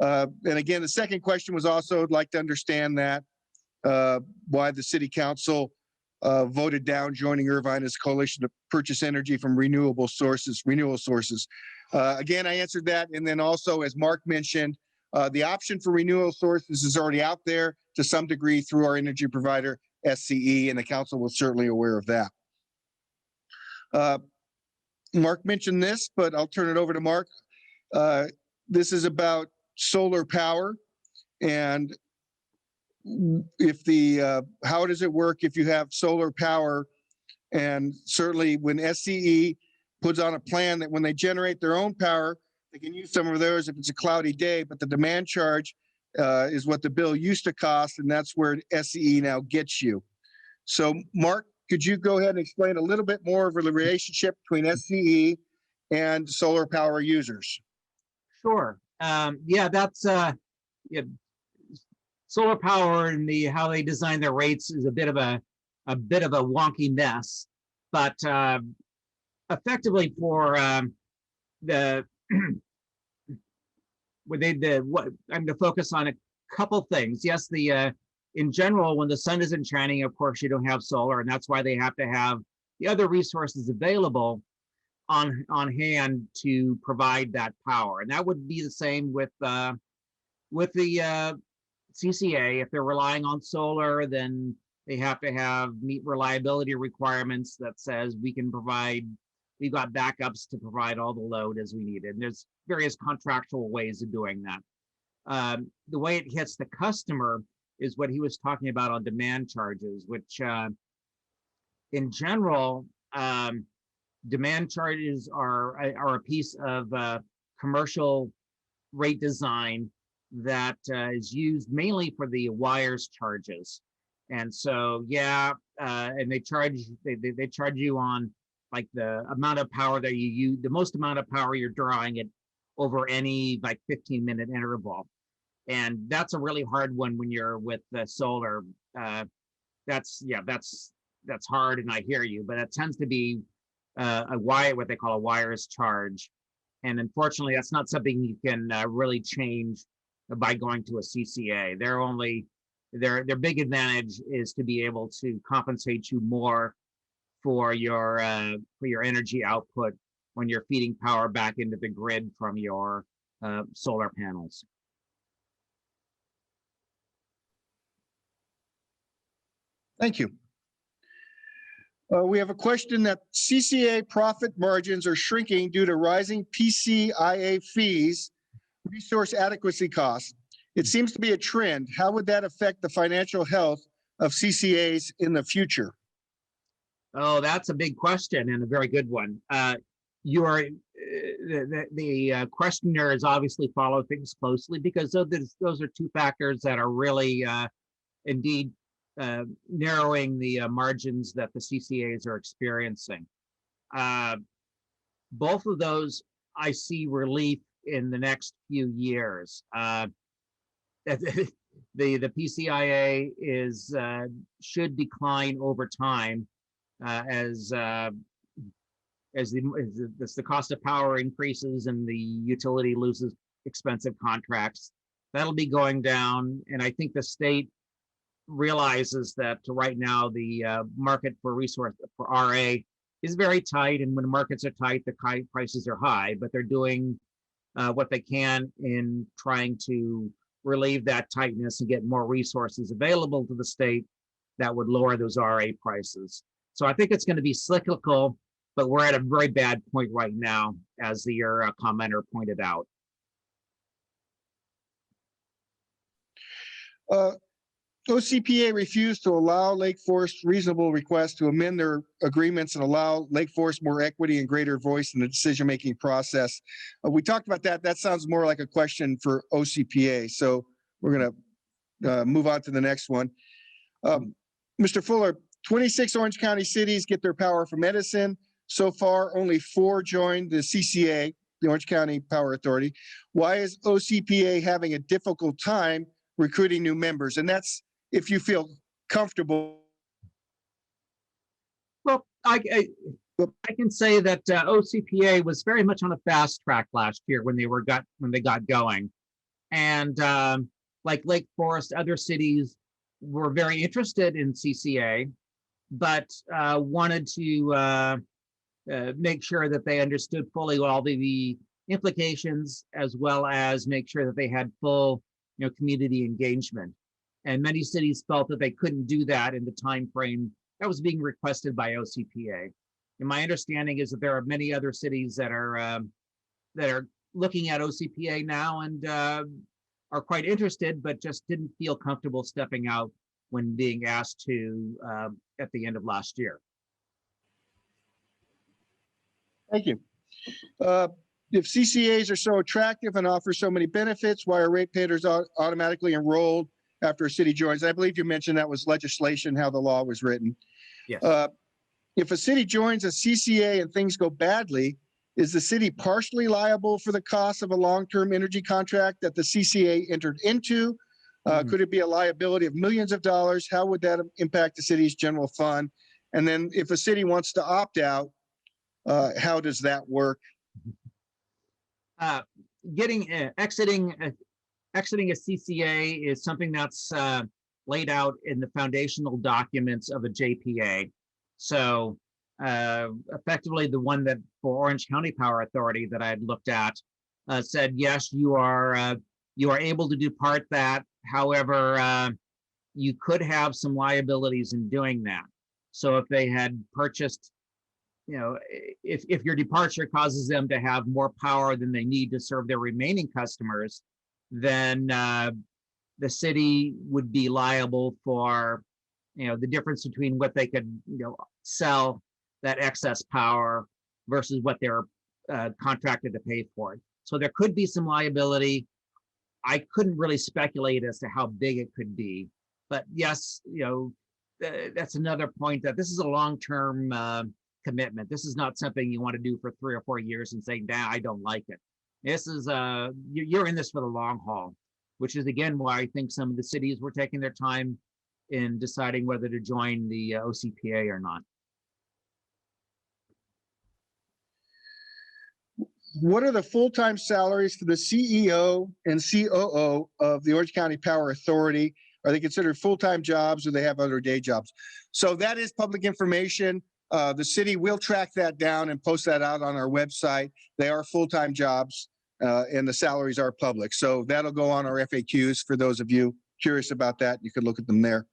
And again, the second question was also, I'd like to understand that why the city council voted down joining Irvine as a coalition to purchase energy from renewable sources. Again, I answered that. And then also, as Mark mentioned, the option for renewable sources is already out there to some degree through our energy provider, SCE, and the council was certainly aware of that. Mark mentioned this, but I'll turn it over to Mark. This is about solar power and if how does it work if you have solar power? And certainly when SCE puts on a plan that when they generate their own power, they can use some of theirs if it's a cloudy day, but the demand charge is what the bill used to cost, and that's where SCE now gets you. So Mark, could you go ahead and explain a little bit more of the relationship between SCE and solar power users? Sure. Yeah, that's solar power and how they design their rates is a bit of a wonky mess, but effectively for what I'm going to focus on a couple things. Yes, in general, when the sun isn't shining, of course, you don't have solar, and that's why they have to have the other resources available on hand to provide that power. And that would be the same with the CCA. If they're relying on solar, then they have to meet reliability requirements that says we've got backups to provide all the load as we need it. And there's various contractual ways of doing that. The way it hits the customer is what he was talking about on demand charges, which in general, demand charges are a piece of commercial rate design that is used mainly for the wires charges. And so, yeah, and they charge you on like the amount of power that you use, the most amount of power you're drawing it over any like 15-minute interval. And that's a really hard one when you're with the solar. That's hard, and I hear you, but it tends to be what they call a wires charge. And unfortunately, that's not something you can really change by going to a CCA. Their big advantage is to be able to compensate you more for your energy output when you're feeding power back into the grid from your solar panels. Thank you. We have a question that CCA profit margins are shrinking due to rising PCIA fees, resource adequacy costs. It seems to be a trend. How would that affect the financial health of CCAs in the future? Oh, that's a big question and a very good one. You are the questioner has obviously followed things closely because those are two factors that are really indeed narrowing the margins that the CCAs are experiencing. Both of those, I see relief in the next few years. The PCIA is should decline over time as the cost of power increases and the utility loses expensive contracts. That'll be going down, and I think the state realizes that right now the market for RA is very tight, and when the markets are tight, the prices are high. But they're doing what they can in trying to relieve that tightness and get more resources available to the state that would lower those RA prices. So I think it's going to be cyclical, but we're at a very bad point right now, as your commenter pointed out. OCPA refused to allow Lake Forest reasonable requests to amend their agreements and allow Lake Forest more equity and greater voice in the decision-making process. We talked about that. That sounds more like a question for OCPA. So we're going to move on to the next one. Mr. Fuller, 26 Orange County cities get their power from Edison. So far, only 4 joined the CCA, the Orange County Power Authority. Why is OCPA having a difficult time recruiting new members? And that's if you feel comfortable. Well, I can say that OCPA was very much on a fast track last year when they got going, and like Lake Forest, other cities were very interested in CCA, but wanted to make sure that they understood fully all the implications, as well as make sure that they had full community engagement. And many cities felt that they couldn't do that in the time frame that was being requested by OCPA. And my understanding is that there are many other cities that are looking at OCPA now and are quite interested, but just didn't feel comfortable stepping out when being asked to at the end of last year. Thank you. If CCAs are so attractive and offer so many benefits, why are ratepayers automatically enrolled after a city joins? I believe you mentioned that was legislation, how the law was written. Yes. If a city joins a CCA and things go badly, is the city partially liable for the cost of a long-term energy contract that the CCA entered into? Could it be a liability of millions of dollars? How would that impact the city's general fund? And then if a city wants to opt out, how does that work? Exiting a CCA is something that's laid out in the foundational documents of a JPA. So effectively, the one that for Orange County Power Authority that I had looked at said, yes, you are able to depart that. However, you could have some liabilities in doing that. So if they had purchased, if your departure causes them to have more power than they need to serve their remaining customers, then the city would be liable for, the difference between what they could, sell that excess power versus what they're contracted to pay for it. So there could be some liability. I couldn't really speculate as to how big it could be, but yes, that's another point, that this is a long-term commitment. This is not something you want to do for 3 or 4 years and say, nah, I don't like it. This is you're in this for the long haul, which is again why I think some of the cities were taking their time in deciding whether to join the OCPA or not. What are the full-time salaries for the CEO and COO of the Orange County Power Authority? Are they considered full-time jobs, or they have other day jobs? So that is public information. The city will track that down and post that out on our website. They are full-time jobs, and the salaries are public. So that'll go on our FAQs for those of you curious about that. You could look at them there.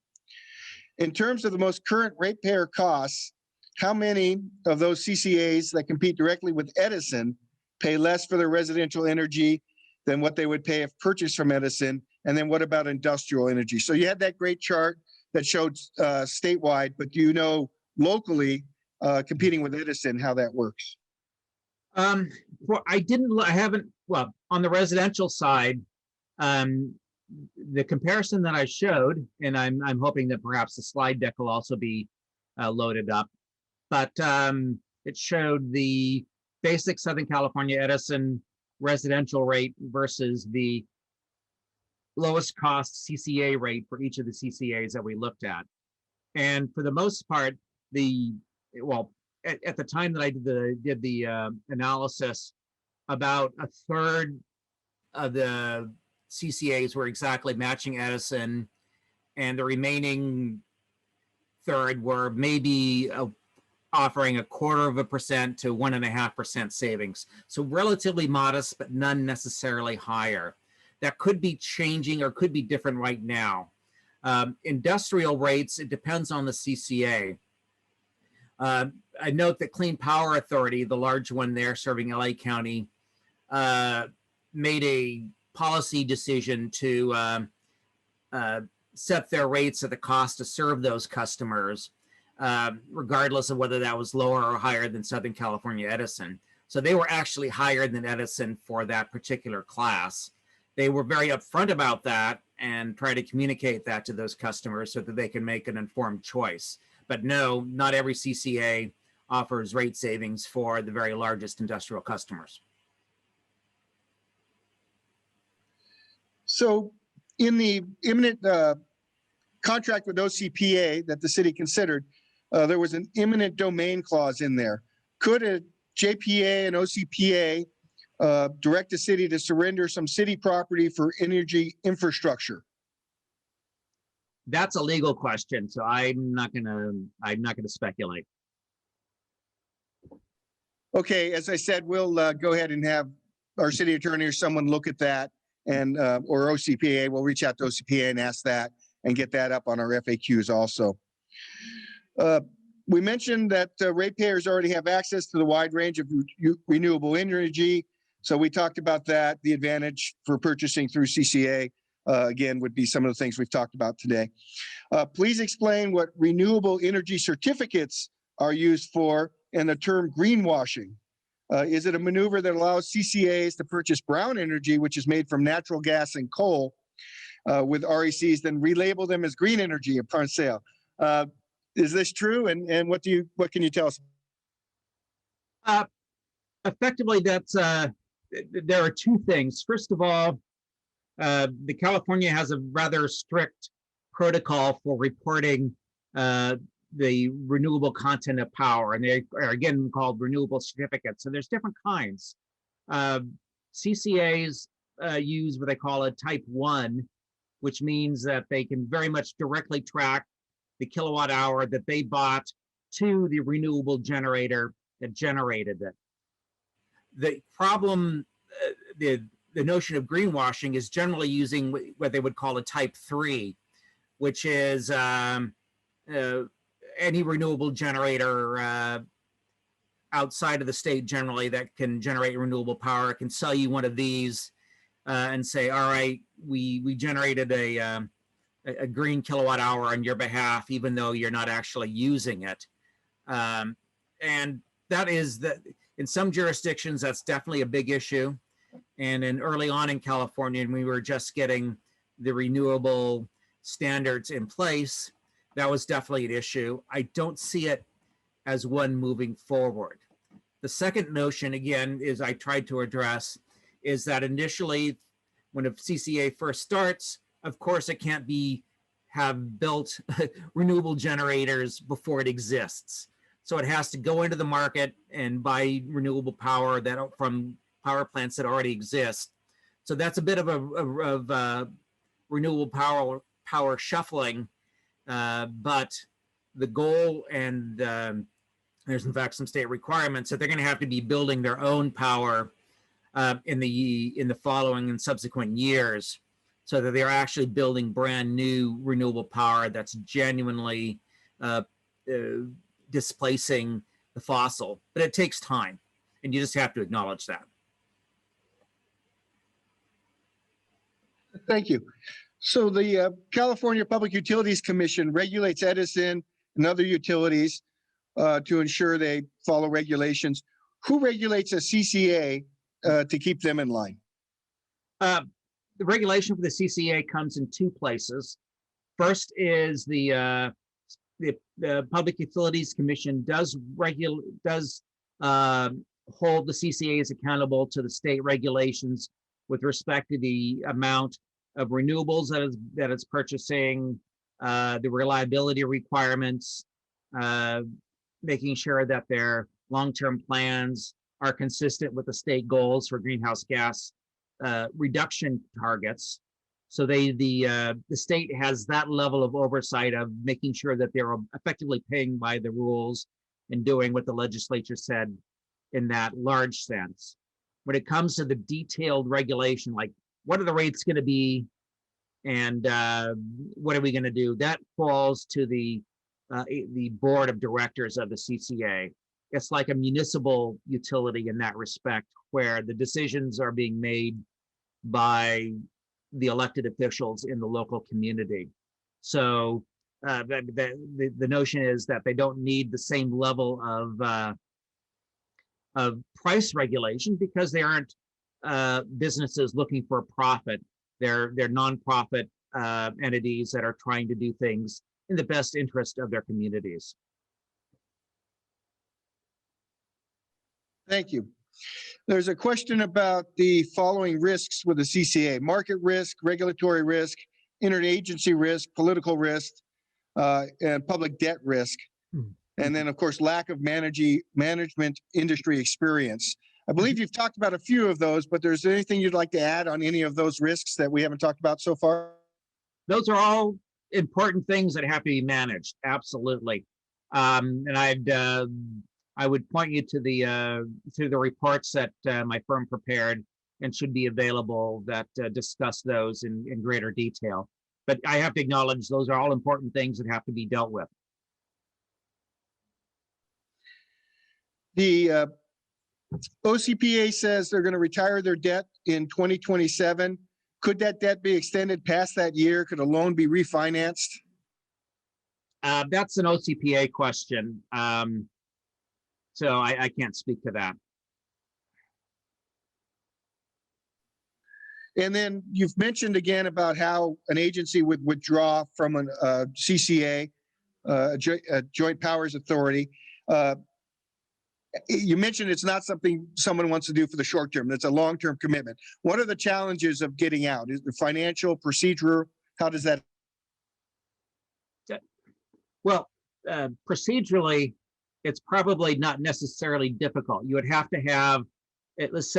In terms of the most current ratepayer costs, how many of those CCAs that compete directly with Edison pay less for their residential energy than what they would pay if purchased from Edison? And then what about industrial energy? So you had that great chart that showed statewide, but do you know locally competing with Edison how that works? Well, I haven't, well, on the residential side, the comparison that I showed, and I'm hoping that perhaps the slide deck will also be loaded up, but it showed the basic Southern California Edison residential rate versus the lowest cost CCA rate for each of the CCAs that we looked at. And for the most part, well, at the time that I did the analysis, about a third of the CCAs were exactly matching Edison, and the remaining third were maybe offering 0.25% to 1.5% savings. So relatively modest, but none necessarily higher. That could be changing or could be different right now. Industrial rates, it depends on the CCA. I note that Clean Power Authority, the large one there serving LA County, made a policy decision to set their rates at the cost to serve those customers, regardless of whether that was lower or higher than Southern California Edison. So they were actually higher than Edison for that particular class. They were very upfront about that and try to communicate that to those customers so that they can make an informed choice. But no, not every CCA offers rate savings for the very largest industrial customers. So in the imminent contract with OCPA that the city considered, there was an eminent domain clause in there. Could a JPA and OCPA direct the city to surrender some city property for energy infrastructure? That's a legal question, so I'm not gonna speculate. Okay, as I said, we'll go ahead and have our city attorney or someone look at that, and or OCPA. We'll reach out to OCPA and ask that and get that up on our FAQs also. We mentioned that ratepayers already have access to the wide range of renewable energy. So we talked about that. The advantage for purchasing through CCA, again, would be some of the things we've talked about today. Please explain what renewable energy certificates are used for and the term greenwashing. Is it a maneuver that allows CCAs to purchase brown energy, which is made from natural gas and coal with RECs, then relabel them as green energy upon sale? Is this true? And what can you tell us? Effectively, that's there are two things. First of all, the California has a rather strict protocol for reporting the renewable content of power, and they are again called renewable certificates. So there's different kinds. CCAs use what they call a type 1, which means that they can very much directly track the kilowatt hour that they bought to the renewable generator that generated it. The problem, the notion of greenwashing is generally using what they would call a type 3, which is any renewable generator outside of the state generally that can generate renewable power can sell you one of these and say, all right, we generated a green kilowatt hour on your behalf, even though you're not actually using it. And that is that in some jurisdictions, that's definitely a big issue. And in early on in California, when we were just getting the renewable standards in place, that was definitely an issue. I don't see it as one moving forward. The second notion, again, is I tried to address, is that initially, when a CCA first starts, of course, it can't have built renewable generators before it exists. So it has to go into the market and buy renewable power from power plants that already exist. So that's a bit of a renewable power shuffling. But the goal, and there's in fact some state requirements that they're going to have to be building their own power in the following and subsequent years, so that they're actually building brand new renewable power that's genuinely displacing the fossil. But it takes time, and you just have to acknowledge that. Thank you. So the California Public Utilities Commission regulates Edison and other utilities to ensure they follow regulations. Who regulates a CCA to keep them in line? The regulation for the CCA comes in two places. First is the Public Utilities Commission does hold the CCAs accountable to the state regulations with respect to the amount of renewables that it's purchasing, the reliability requirements, making sure that their long-term plans are consistent with the state goals for greenhouse gas reduction targets. So the state has that level of oversight of making sure that they're effectively paying by the rules and doing what the legislature said in that large sense. When it comes to the detailed regulation, like what are the rates going to be and what are we going to do, that falls to the board of directors of the CCA. It's like a municipal utility in that respect, where the decisions are being made by the elected officials in the local community. So the notion is that they don't need the same level of price regulation because they aren't businesses looking for a profit. They're nonprofit entities that are trying to do things in the best interest of their communities. Thank you. There's a question about the following risks with the CCA: market risk, regulatory risk, interagency risk, political risk, and public debt risk. And then, of course, lack of management industry experience. I believe you've talked about a few of those, but there's anything you'd like to add on any of those risks that we haven't talked about so far? Those are all important things that have to be managed. Absolutely. And I would point you to the reports that my firm prepared and should be available that discuss those in greater detail. But I have to acknowledge those are all important things that have to be dealt with. The OCPA says they're going to retire their debt in 2027. Could that debt be extended past that year? Could a loan be refinanced? That's an OCPA question. So I can't speak to that. And then you've mentioned again about how an agency would withdraw from a CCA, a Joint Powers Authority. You mentioned it's not something someone wants to do for the short term. It's a long-term commitment. What are the challenges of getting out? Is it financial, procedural? How does that? Well, procedurally, it's probably not necessarily difficult. You would have to have, let's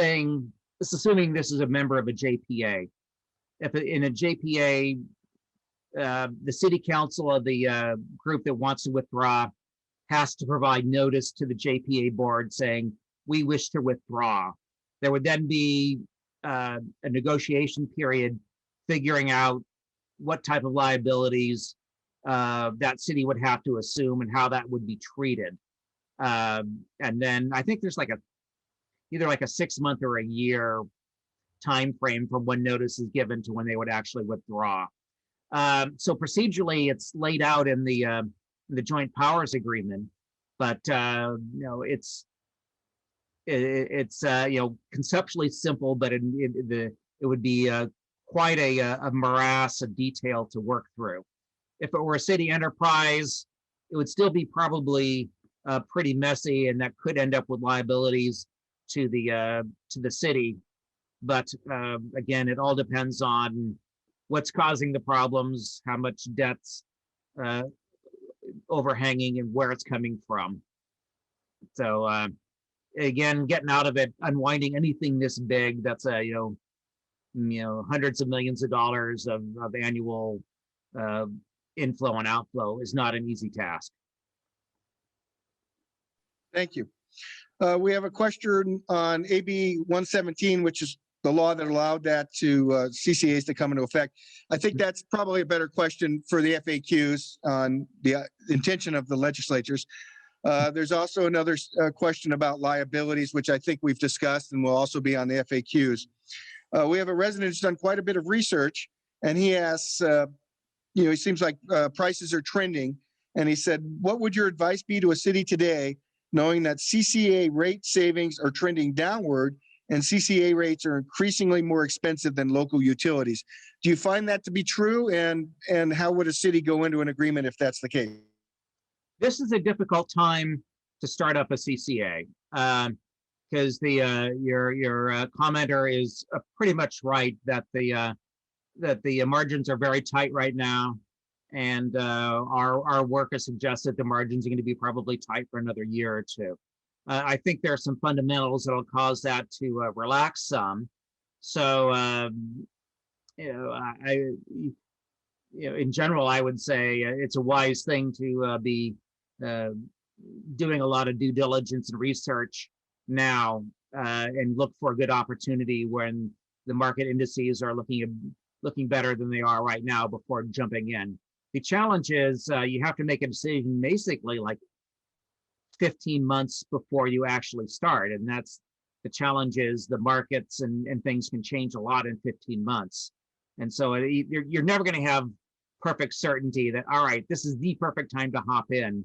assuming this is a member of a JPA. If in a JPA, the city council of the group that wants to withdraw has to provide notice to the JPA board saying, we wish to withdraw. There would then be a negotiation period figuring out what type of liabilities that city would have to assume and how that would be treated. And then I think there's either like a 6 month or a year time frame from when notice is given to when they would actually withdraw. So procedurally, it's laid out in the Joint Powers Agreement, but it's conceptually simple, but it would be quite a morass of detail to work through. If it were a city enterprise, it would still be probably pretty messy, and that could end up with liabilities to the city. But again, it all depends on what's causing the problems, how much debt's overhanging, and where it's coming from. So again, getting out of it, unwinding anything this big, that's hundreds of millions of dollars of annual inflow and outflow is not an easy task. Thank you. We have a question on AB 117, which is the law that allowed that to CCAs to come into effect. I think that's probably a better question for the FAQs on the intention of the legislatures. There's also another question about liabilities, which I think we've discussed and will also be on the FAQs. We have a resident who's done quite a bit of research and he asks, it seems like prices are trending. And he said, what would your advice be to a city today, knowing that CCA rate savings are trending downward and CCA rates are increasingly more expensive than local utilities? Do you find that to be true? And how would a city go into an agreement if that's the case? This is a difficult time to start up a CCA, because your commenter is pretty much right that the margins are very tight right now, and our work has suggested the margins are going to be probably tight for another year or two. I think there are some fundamentals that'll cause that to relax some. So in general, I would say it's a wise thing to be doing a lot of due diligence and research now, and look for a good opportunity when the market indices are looking better than they are right now before jumping in. The challenge is you have to make a decision basically like 15 months before you actually start. And that's the challenge, is the markets and things can change a lot in 15 months. And so you're never going to have perfect certainty that, all right, this is the perfect time to hop in.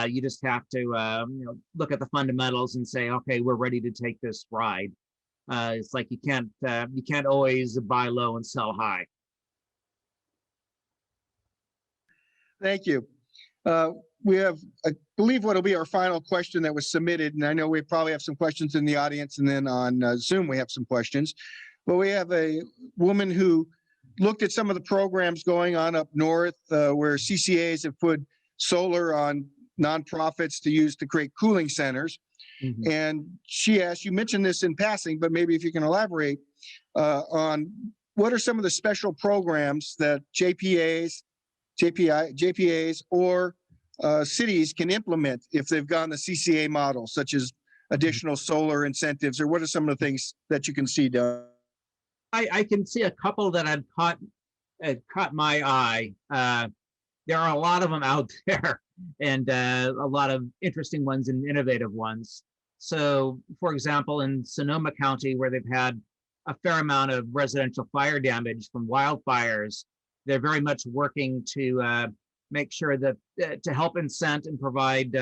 You just have to look at the fundamentals and say, okay, we're ready to take this ride. It's like you can't always buy low and sell high. Thank you. We have, I believe, what will be our final question that was submitted, and I know we probably have some questions in the audience, and then on Zoom we have some questions. But we have a woman who looked at some of the programs going on up north, where CCAs have put solar on nonprofits to use to create cooling centers. Mm-hmm. And she asked, you mentioned this in passing, but maybe if you can elaborate on what are some of the special programs that JPAs or cities can implement if they've gone the CCA model, such as additional solar incentives, or what are some of the things that you can see done? I can see a couple that have caught my eye. There are a lot of them out there, and a lot of interesting ones and innovative ones. So, for example, in Sonoma County, where they've had a fair amount of residential fire damage from wildfires, they're very much working to make sure that to help incent and provide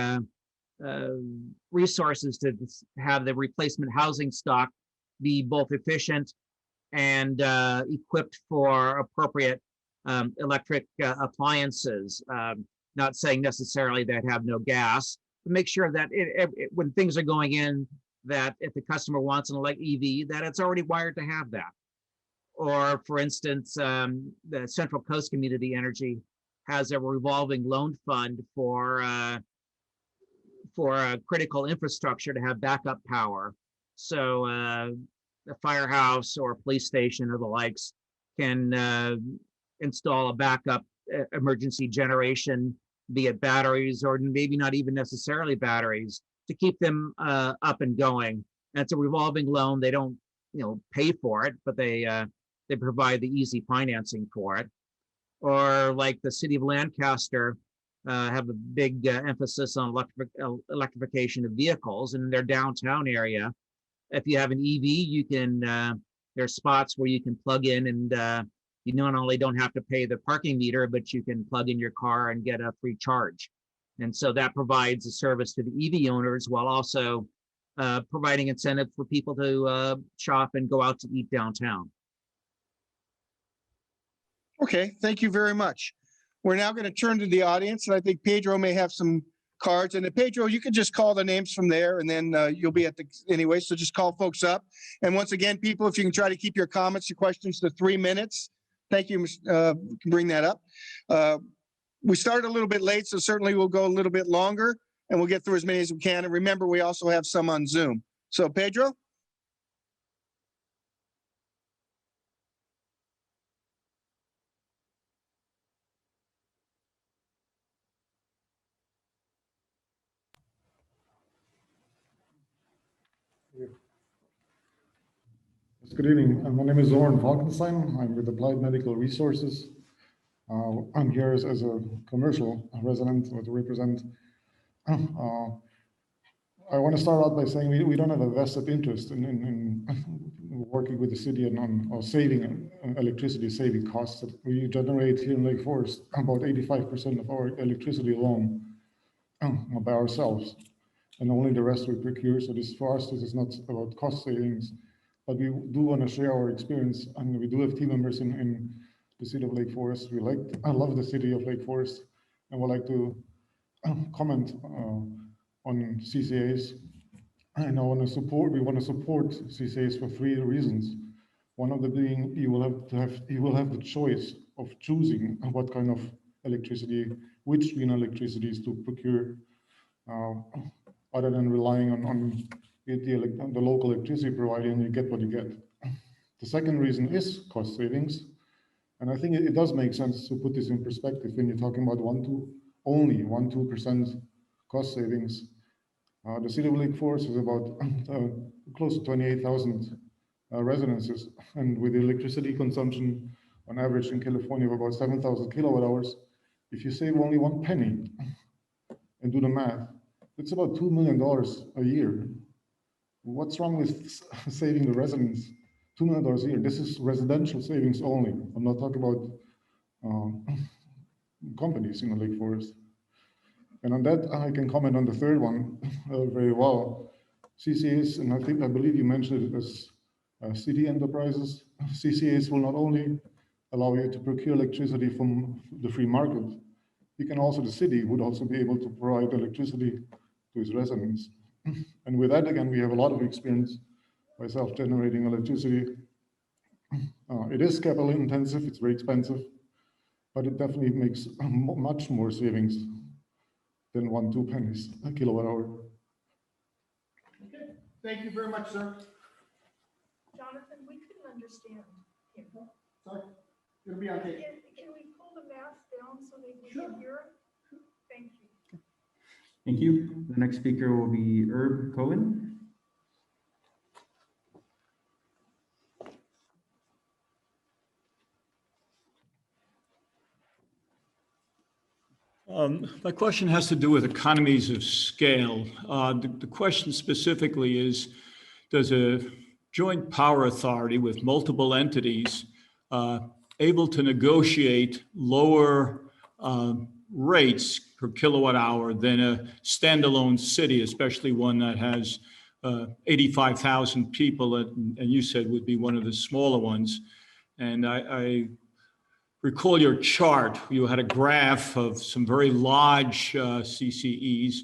resources to have the replacement housing stock be both efficient and equipped for appropriate electric appliances. Not saying necessarily that have no gas, but make sure that when things are going in, that if the customer wants an EV, that it's already wired to have that. Or, for instance, the Central Coast Community Energy has a revolving loan fund for critical infrastructure to have backup power. So a firehouse or a police station or the likes can install a backup emergency generation, be it batteries or maybe not even necessarily batteries, to keep them up and going. And it's a revolving loan. They don't pay for it, but they provide the easy financing for it. Or like the city of Lancaster have a big emphasis on electrification of vehicles in their downtown area. If you have an EV, you can, there are spots where you can plug in, and you not only don't have to pay the parking meter, but you can plug in your car and get a free charge. And so that provides a service to the EV owners while also providing incentive for people to shop and go out to eat downtown. Okay, thank you very much. We're now going to turn to the audience, and I think Pedro may have some cards. And Pedro, you can just call the names from there, and then you'll be at the anyway. So just call folks up. And once again, people, if you can try to keep your comments, your questions to 3 minutes. Thank you. Can bring that up. We started a little bit late, so certainly we'll go a little bit longer, and we'll get through as many as we can. And remember, we also have some on Zoom. So Pedro. Good evening. My name is Oren Falkenstein. I'm with Applied Medical Resources. I'm here as a commercial resident to represent I want to start out by saying we don't have a vested interest in working with the city and or saving electricity saving costs. We generate here in Lake Forest about 85% of our electricity alone by ourselves, and only the rest we procure. So this for us, this is not about cost savings, but we do want to share our experience, and we do have team members in the city of Lake Forest. I love the city of Lake Forest, and would like to comment on CCAs. And we want to support CCAs for 3 reasons. One of them being you will have the choice of choosing what kind of electricity, which green electricities to procure, other than relying on the local electricity provider, and you get what you get. The second reason is cost savings. And I think it does make sense to put this in perspective when you're talking about only 1-2% cost savings. The city of Lake Forest is about close to 28,000 residences, and with the electricity consumption on average in California of about 7,000 kilowatt hours, if you save only 1 penny and do the math, it's about $2 million a year. What's wrong with saving the residents $2 million a year? This is residential savings only. I'm not talking about companies in Lake Forest. And on that, I can comment on the third one very well. CCAs, and I believe you mentioned it as city enterprises. CCAs will not only allow you to procure electricity from the free market, the city would also be able to provide electricity to its residents. And with that, again, we have a lot of experience by self-generating electricity. It is capital intensive, it's very expensive, but it definitely makes much more savings than 1-2 pennies a kilowatt hour. Okay, thank you very much, sir. Jonathan, we couldn't understand him. Sorry, it'll be on tape. Can we pull the mask down so that we Sure. can hear him? Thank you. Thank you. The next speaker will be Herb Cohen. My question has to do with economies of scale. The question specifically is, does a joint power authority with multiple entities able to negotiate lower rates per kilowatt hour than a standalone city, especially one that has 85,000 people, and you said would be one of the smaller ones? And I recall your chart. You had a graph of some very large CCEs.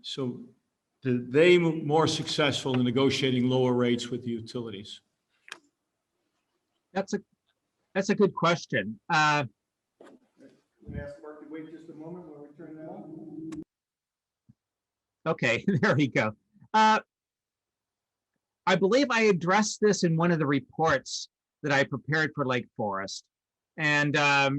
So are they more successful in negotiating lower rates with the utilities? That's a good question. I'm gonna ask Mark to wait just a moment while we turn that on. Okay, there we go. I believe I addressed this in one of the reports that I prepared for Lake Forest. And I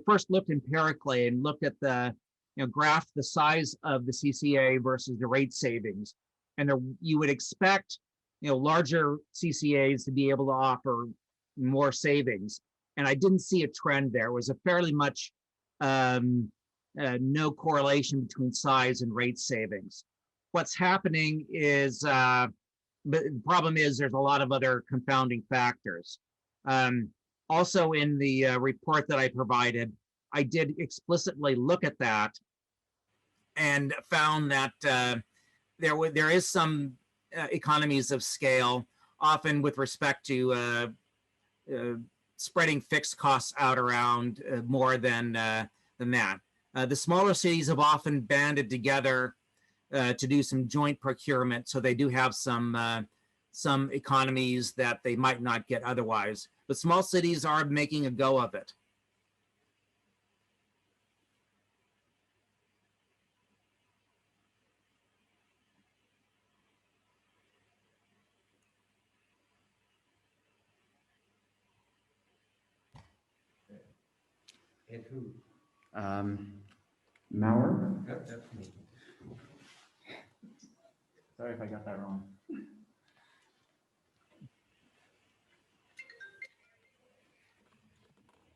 first looked empirically and looked at the, graphed the size of the CCA versus the rate savings. And you would expect, larger CCAs to be able to offer more savings. And I didn't see a trend there. It was a fairly much no correlation between size and rate savings. What's happening is, but the problem is there's a lot of other confounding factors. Also in the report that I provided, I did explicitly look at that and found that there is some economies of scale, often with respect to spreading fixed costs out around more than that. The smaller cities have often banded together to do some joint procurement, so they do have some economies that they might not get otherwise. But small cities are making a go of it. Maurer. Sorry if I got that wrong.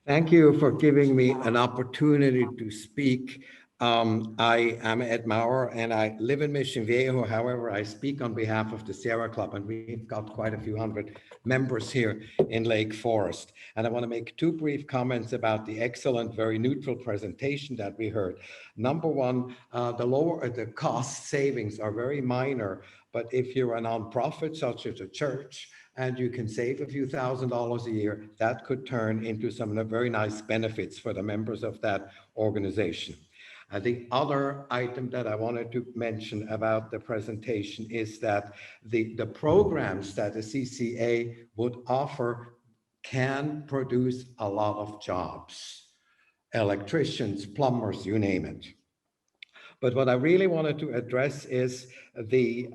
Thank you for giving me an opportunity to speak. I am Ed Maurer and I live in Mission Viejo. However, I speak on behalf of the Sierra Club, and we've got quite a few hundred members here in Lake Forest. And I want to make two brief comments about the excellent, very neutral presentation that we heard. Number one, the cost savings are very minor, but if you're a nonprofit such as a church, and you can save a few $1,000s a year, that could turn into some very nice benefits for the members of that organization. The other item that I wanted to mention about the presentation is that the programs that the CCA would offer can produce a lot of jobs, electricians, plumbers, you name it. But what I really wanted to address is the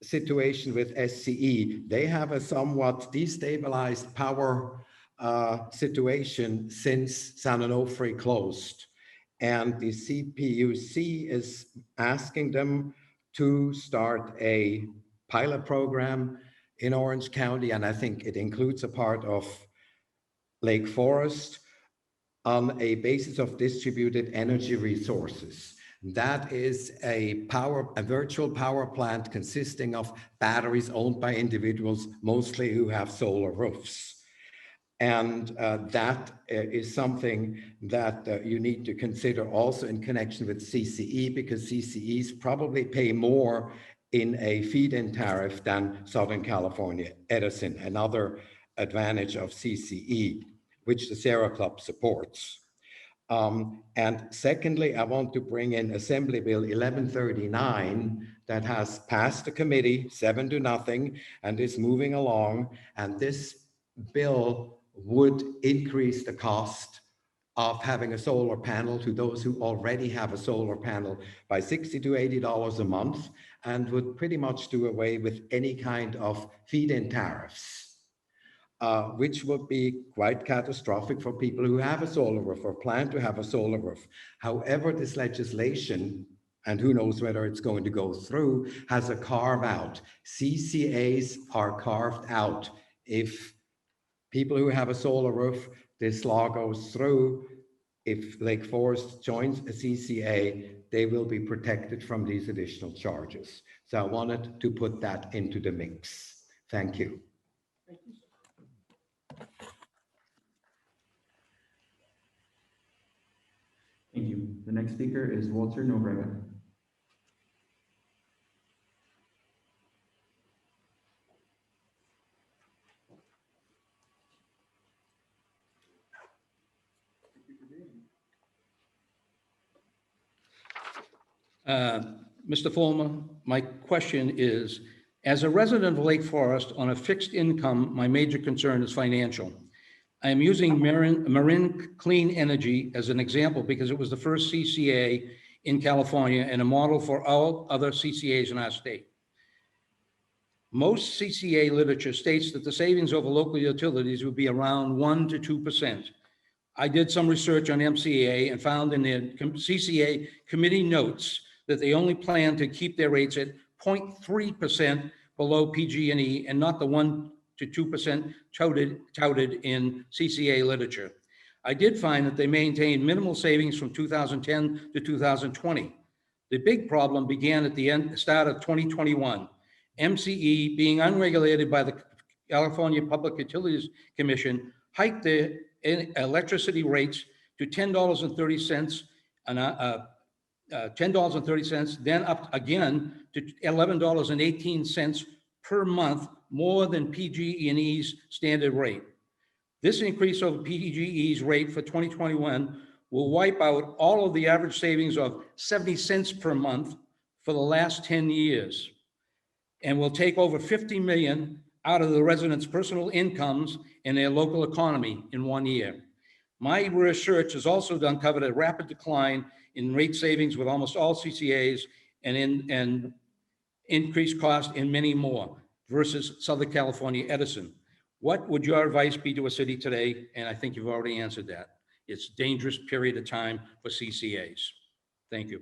situation with SCE. They have a somewhat destabilized power situation since San Onofre closed. And the CPUC is asking them to start a pilot program in Orange County, and I think it includes a part of Lake Forest, on a basis of distributed energy resources. That is a virtual power plant consisting of batteries owned by individuals, mostly who have solar roofs. And that is something that you need to consider also in connection with CCE, because CCEs probably pay more in a feed-in tariff than Southern California Edison, another advantage of CCE, which the Sierra Club supports. And secondly, I want to bring in Assembly Bill 1139 that has passed the committee 7-0 and is moving along. And this bill would increase the cost of having a solar panel to those who already have a solar panel by $60 to $80 a month, and would pretty much do away with any kind of feed-in tariffs, which would be quite catastrophic for people who have a solar roof or plan to have a solar roof. However, this legislation, and who knows whether it's going to go through, has a carve out. CCAs are carved out. If people who have a solar roof, this law goes through, if Lake Forest joins a CCA, they will be protected from these additional charges. So I wanted to put that into the mix. Thank you. Thank you. The next speaker is Walter Nobrega. Mr. Fulmer, my question is, as a resident of Lake Forest on a fixed income, my major concern is financial. I am using Marin Clean Energy as an example because it was the first CCA in California and a model for all other CCAs in our state. Most CCA literature states that the savings over local utilities would be around 1% to 2%. I did some research on MCA and found in their CCA committee notes that they only plan to keep their rates at 0.3% below PG&E and not the 1% to 2% touted in CCA literature. I did find that they maintained minimal savings from 2010 to 2020. The big problem began at the start of 2021. MCE, being unregulated by the California Public Utilities Commission, hiked their electricity rates to $10.30 $10.30, then up again to $11.18 per month, more than PG&E's standard rate. This increase over PG&E's rate for 2021 will wipe out all of the average savings of 70 cents per month for the last 10 years, and will take over 50 million out of the residents' personal incomes and their local economy in 1 year. My research has also uncovered a rapid decline in rate savings with almost all CCAs and increased cost in many more versus Southern California Edison. What would your advice be to a city today? And I think you've already answered that. It's a dangerous period of time for CCAs. Thank you.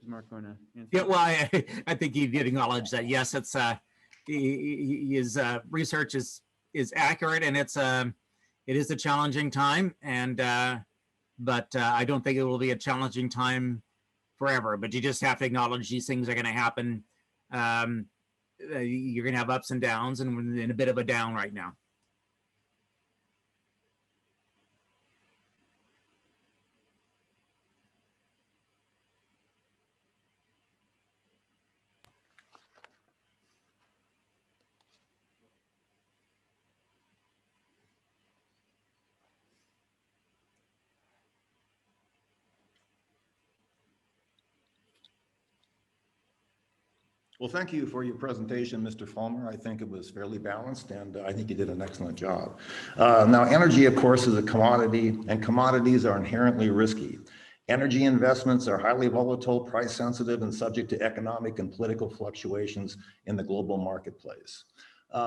Mark, want to answer? Yeah, well, I think he did acknowledge that. Yes, it's his research is accurate, and it is a challenging time, and but I don't think it will be a challenging time forever. But you just have to acknowledge these things are going to happen. You're going to have ups and downs, and we're in a bit of a down right now. Well, thank you for your presentation, Mr. Fulmer. I think it was fairly balanced, and I think you did an excellent job. Now, energy, of course, is a commodity, and commodities are inherently risky. Energy investments are highly volatile, price sensitive, and subject to economic and political fluctuations in the global marketplace.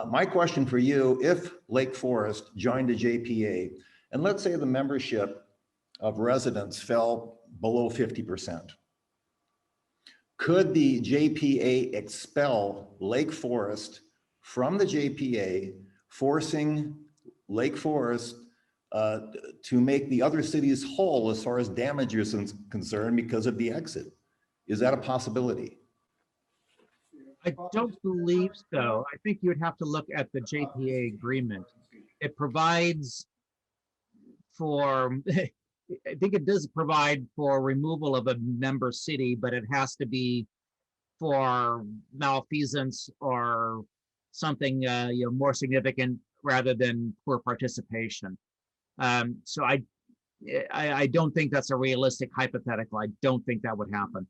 My question for you, if Lake Forest joined a JPA, and let's say the membership of residents fell below 50%, could the JPA expel Lake Forest from the JPA, forcing Lake Forest to make the other cities whole as far as damage is concerned because of the exit? Is that a possibility? I don't believe so. I think you would have to look at the JPA agreement. It provides for, I think it does provide for removal of a member city, but it has to be for malfeasance or something more significant rather than poor participation. So I don't think that's a realistic hypothetical. I don't think that would happen.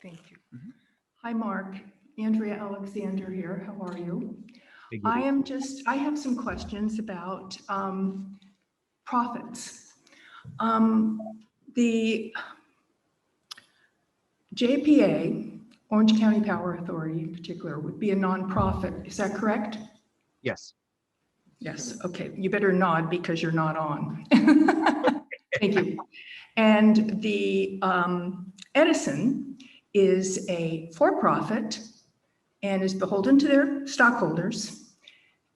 Thank you. Hi, Mark. Andrea Alexander here. How are you? I have some questions about profits. The JPA, Orange County Power Authority in particular, would be a nonprofit. Is that correct? Yes. Yes. Okay. You better nod because you're not on. Thank you. And the Edison is a for-profit and is beholden to their stockholders.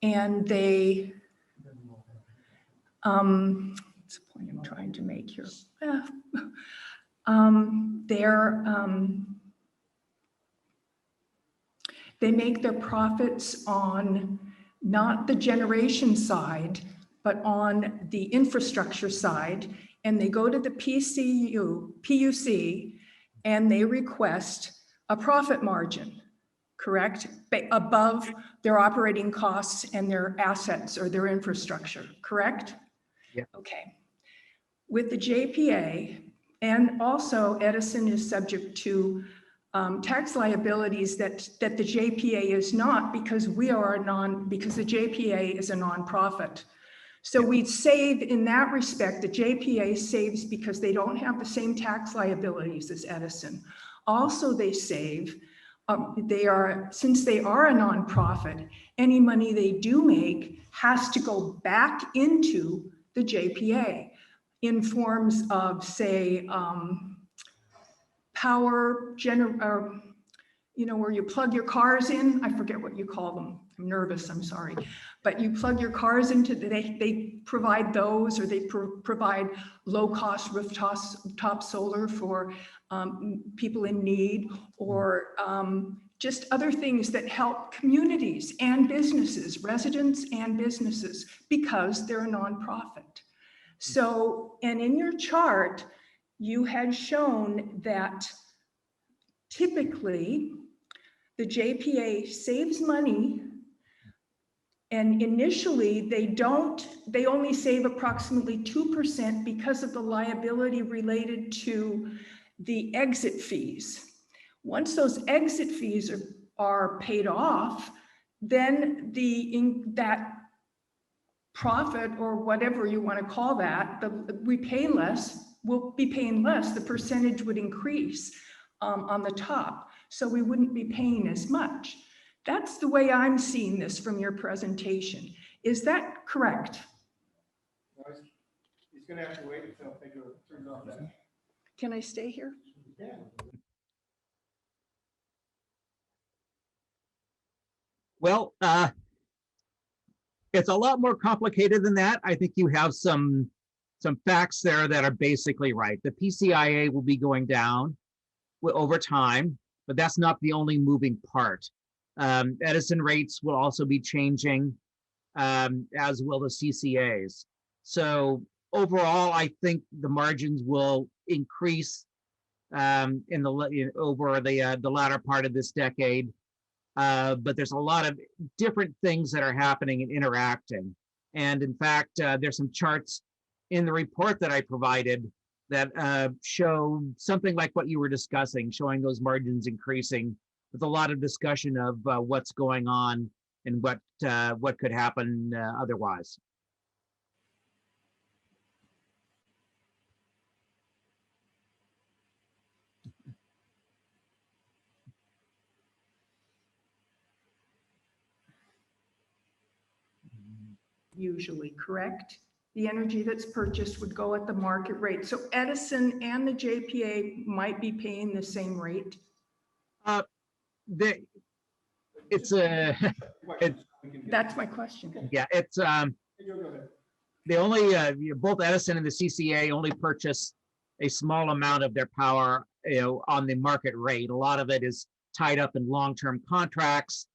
And they, what's the point I'm trying to make here? They make their profits on not the generation side, but on the infrastructure side. And they go to the PUC, and they request a profit margin, correct? Above their operating costs and their assets or their infrastructure, correct? Yeah. Okay. With the JPA, and also Edison is subject to tax liabilities that the JPA is not, because because the JPA is a nonprofit. So we'd save in that respect. The JPA saves because they don't have the same tax liabilities as Edison. Also, they save, since they are a nonprofit, any money they do make has to go back into the JPA in forms of, say, power where you plug your cars in. I forget what you call them. I'm nervous, I'm sorry. But you plug your cars into, they provide those, or they provide low-cost rooftop solar for people in need, or just other things that help communities and businesses, residents and businesses, because they're a nonprofit. So, and in your chart, you had shown that typically the JPA saves money, and initially they only save approximately 2% because of the liability related to the exit fees. Once those exit fees are paid off, then that profit, or whatever you want to call that, we pay less, we'll be paying less, the percentage would increase on the top. So we wouldn't be paying as much. That's the way I'm seeing this from your presentation. Is that correct? He's going to have to wait until Pedro turns off that. Can I stay here? Well, it's a lot more complicated than that. I think you have some facts there that are basically right. The PCIA will be going down over time, but that's not the only moving part. Edison rates will also be changing, as will the CCAs. So overall, I think the margins will increase over the latter part of this decade. But there's a lot of different things that are happening and interacting. And in fact, there's some charts in the report that I provided that show something like what you were discussing, showing those margins increasing with a lot of discussion of what's going on and what could happen otherwise. Usually, correct? The energy that's purchased would go at the market rate. So Edison and the JPA might be paying the same rate? It's a, That's my question. yeah, it's they only both Edison and the CCA only purchase a small amount of their power, on the market rate. A lot of it is tied up in long-term contracts,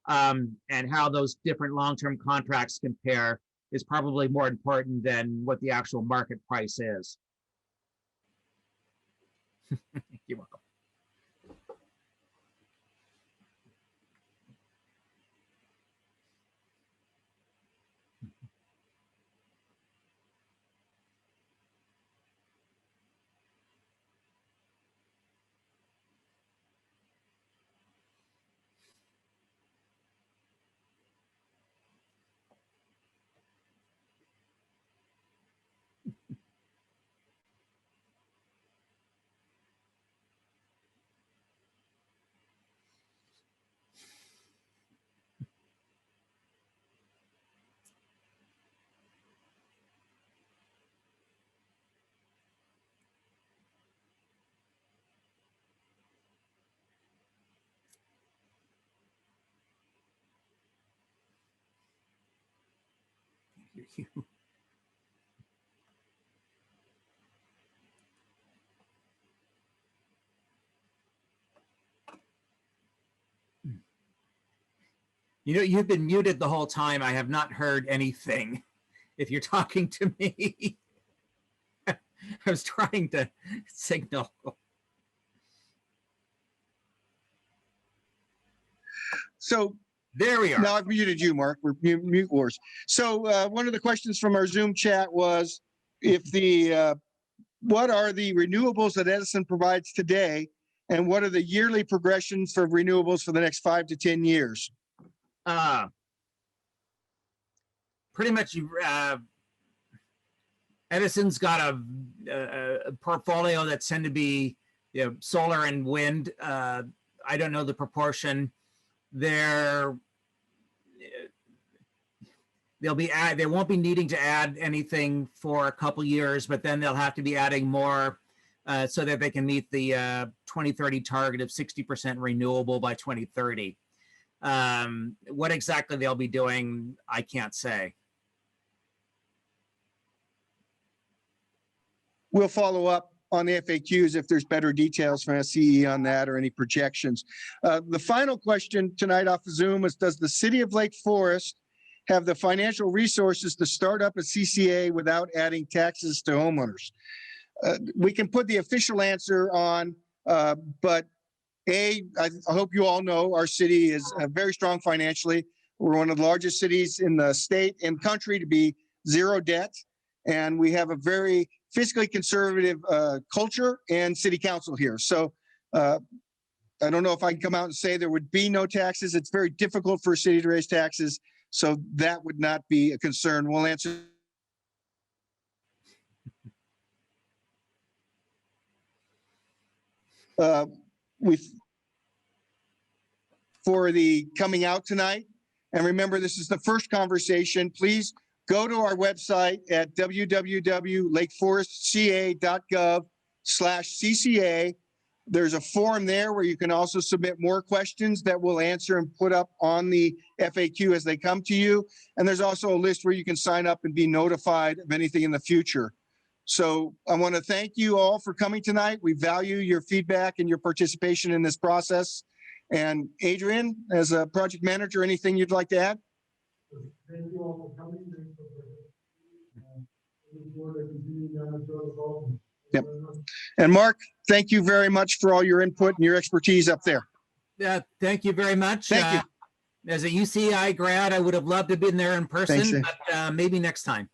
and how those different long-term contracts compare is probably more important than what the actual market price is. You're welcome. You've been muted the whole time. I have not heard anything. If you're talking to me, I was trying to signal. So there we are. now I've muted you, Mark. We're mute wars. So one of the questions from our Zoom chat was, what are the renewables that Edison provides today, and what are the yearly progressions for renewables for the next 5 to 10 years? Pretty much, Edison's got a portfolio that's tend to be solar and wind. I don't know the proportion. They won't be needing to add anything for a couple years, but then they'll have to be adding more so that they can meet the 2030 target of 60% renewable by 2030. What exactly they'll be doing, I can't say. We'll follow up on the FAQs if there's better details from SCE on that or any projections. The final question tonight off of Zoom is, does the city of Lake Forest have the financial resources to start up a CCA without adding taxes to homeowners? We can put the official answer on, but I hope you all know our city is very strong financially. We're one of the largest cities in the state and country to be zero debt. And we have a very fiscally conservative culture and city council here. So I don't know if I can come out and say there would be no taxes. It's very difficult for a city to raise taxes. So that would not be a concern. We'll answer. With for the coming out tonight. And remember, this is the first conversation. Please go to our website at www.lakeforestca.gov/CCA. There's a form there where you can also submit more questions that we'll answer and put up on the FAQ as they come to you. And there's also a list where you can sign up and be notified of anything in the future. So I want to thank you all for coming tonight. We value your feedback and your participation in this process. And Adrian, as a project manager, anything you'd like to add? Thank you all for coming. Looking forward to continuing down the road. Yep. And Mark, thank you very much for all your input and your expertise up there. Yeah, thank you very much. Thank you. As a UCI grad, I would have loved to have been there in person, Thanks, but maybe next time.